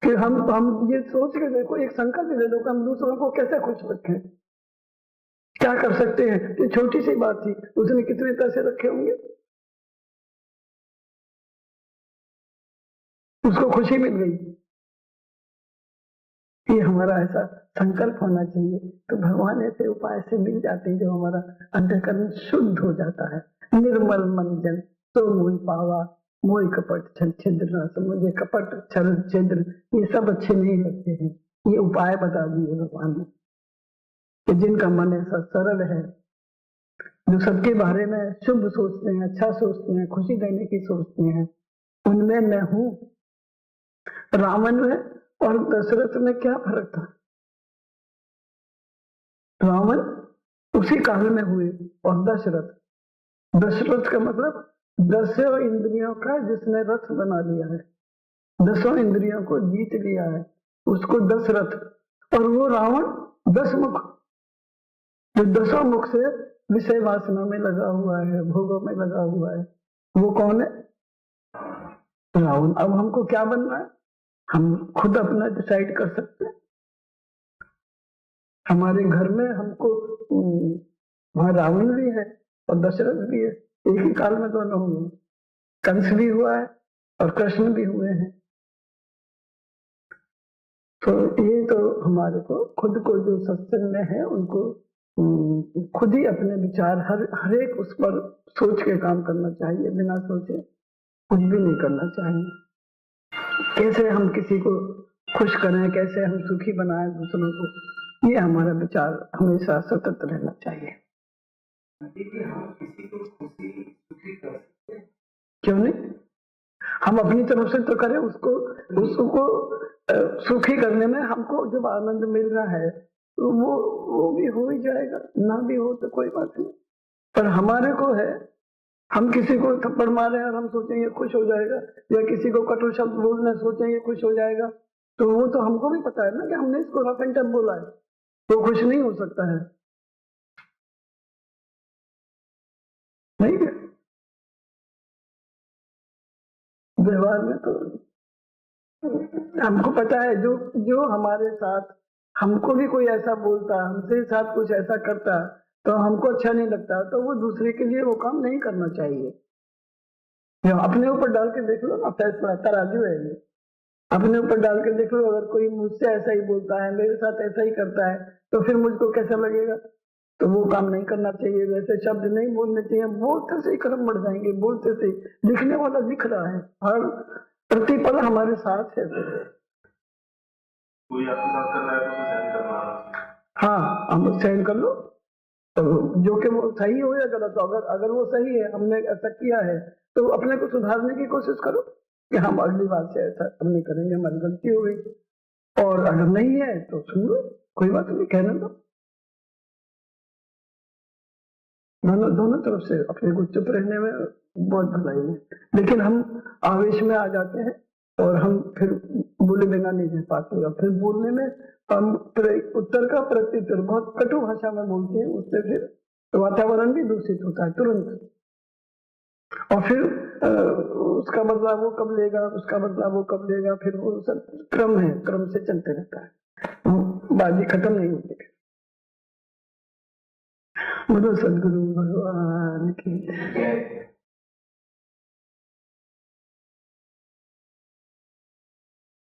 कि हम ये सोच के देखो, एक संकल्प ले लो कि हम दूसरों को कैसे खुश रखें, क्या कर सकते हैं। ये छोटी सी बात थी, उसने कितने पैसे रखे होंगे, उसको खुशी मिल गई। ये हमारा ऐसा संकल्प होना चाहिए। तो भगवान ऐसे उपाय से मिल जाते हैं जो हमारा अंतःकरण शुद्ध हो जाता है। निर्मल मन जन तो मोहि पावा, मोहि कपट छल छिद्र न सम। मुझे कपट छल छिद्र ये सब अच्छे नहीं लगते हैं। ये उपाय बता दिए भगवान ने कि जिनका मन ऐसा सरल है, जो सबके बारे में शुभ सोचते हैं, अच्छा सोचते हैं, खुशी देने की सोचते हैं, उनमें मैं हूं। रावण में और दशरथ में क्या फर्क था? रावण उसी काल में हुए और दशरथ का मतलब 10 इंद्रियों का जिसने रथ बना लिया है, 10 इंद्रियों को जीत लिया है, उसको दशरथ। और वो रावण 10 मुख, जो 10 मुख से विषय वासना में लगा हुआ है, भोगों में लगा हुआ है, वो कौन है? रावण। अब हमको क्या बनना है? हम खुद अपना डिसाइड कर सकते हैं। हमारे घर में हमको वहां रावण भी है और दशरथ भी है, एक ही काल में दोनों हुए। कंस भी हुआ है और कृष्ण भी हुए हैं। तो ये तो हमारे को खुद को जो सत्संग में है उनको खुद ही अपने विचार हर एक उस पर सोच के काम करना चाहिए, बिना सोचे कुछ भी नहीं करना चाहिए। कैसे हम किसी को खुश करें, कैसे हम सुखी बनाएं दूसरों को, ये हमारा विचार हमेशा सतत रहना चाहिए। हम किसी को खुशी सुखी कर सकते हैं, क्यों नहीं? हम अपनी तरफ से तो करें, उसको सुखी करने में हमको जब आनंद मिल रहा है तो वो भी हो ही जाएगा, ना भी हो तो कोई बात नहीं। पर हमारे को है, हम किसी को थप्पड़ मारे और हम सोचेंगे खुश हो जाएगा, या किसी को कटु शब्द बोलने सोचेंगे खुश हो जाएगा, तो वो तो हमको भी पता है ना कि हमने इसको रफ एंड टफ बोला है, तो खुश नहीं हो सकता है, नहीं क्या? व्यवहार में तो हमको पता है, जो जो हमारे साथ, हमको भी कोई ऐसा बोलता, हमसे साथ कुछ ऐसा करता तो हमको अच्छा नहीं लगता, तो वो दूसरे के लिए वो काम नहीं करना चाहिए। जो अपने ऊपर डाल के देख लो ना, फैसला तराजू है ये, अपने ऊपर डाल के देख लो, अगर कोई मुझसे ऐसा ही बोलता है, मेरे साथ ऐसा ही करता है, तो फिर मुझको कैसा लगेगा? तो वो काम नहीं करना चाहिए, वैसे शब्द नहीं बोलने चाहिए। बोलते से ही कर्म बढ़ जाएंगे, बोलते से दिखने वाला दिख रहा है, हर प्रतिपल हमारे साथ है। कोई आपके साथ कर रहा है तो उसे सहन करना। हाँ, हम सहन कर लो, तो जो कि वो सही हो या गलत हो, अगर वो सही है, हमने ऐसा किया है, तो अपने को सुधारने की कोशिश करो कि हम अगली बार से ऐसा नहीं करेंगे, हमारी गलती हो गई। और अगर नहीं है तो सुन लो, कोई बात नहीं, कहने दो। दोनों तरफ से अपने को चुप रहने में बहुत भलाई है, लेकिन हम आवेश में आ जाते हैं और हम फिर बोले बिना नहीं रह पाते, और फिर बोलने में हम उत्तर का प्रत्युत्तर बहुत कटु भाषा में बोलते हैं, उससे फिर वातावरण भी दूषित होता है तुरंत, और फिर उसका बदलाव वो कब लेगा, उसका बदलाव वो कब लेगा, फिर वो सब क्रम है, क्रम से चलते रहता है, बाजी खत्म नहीं होती। बोलो सदगुरु भगवान की।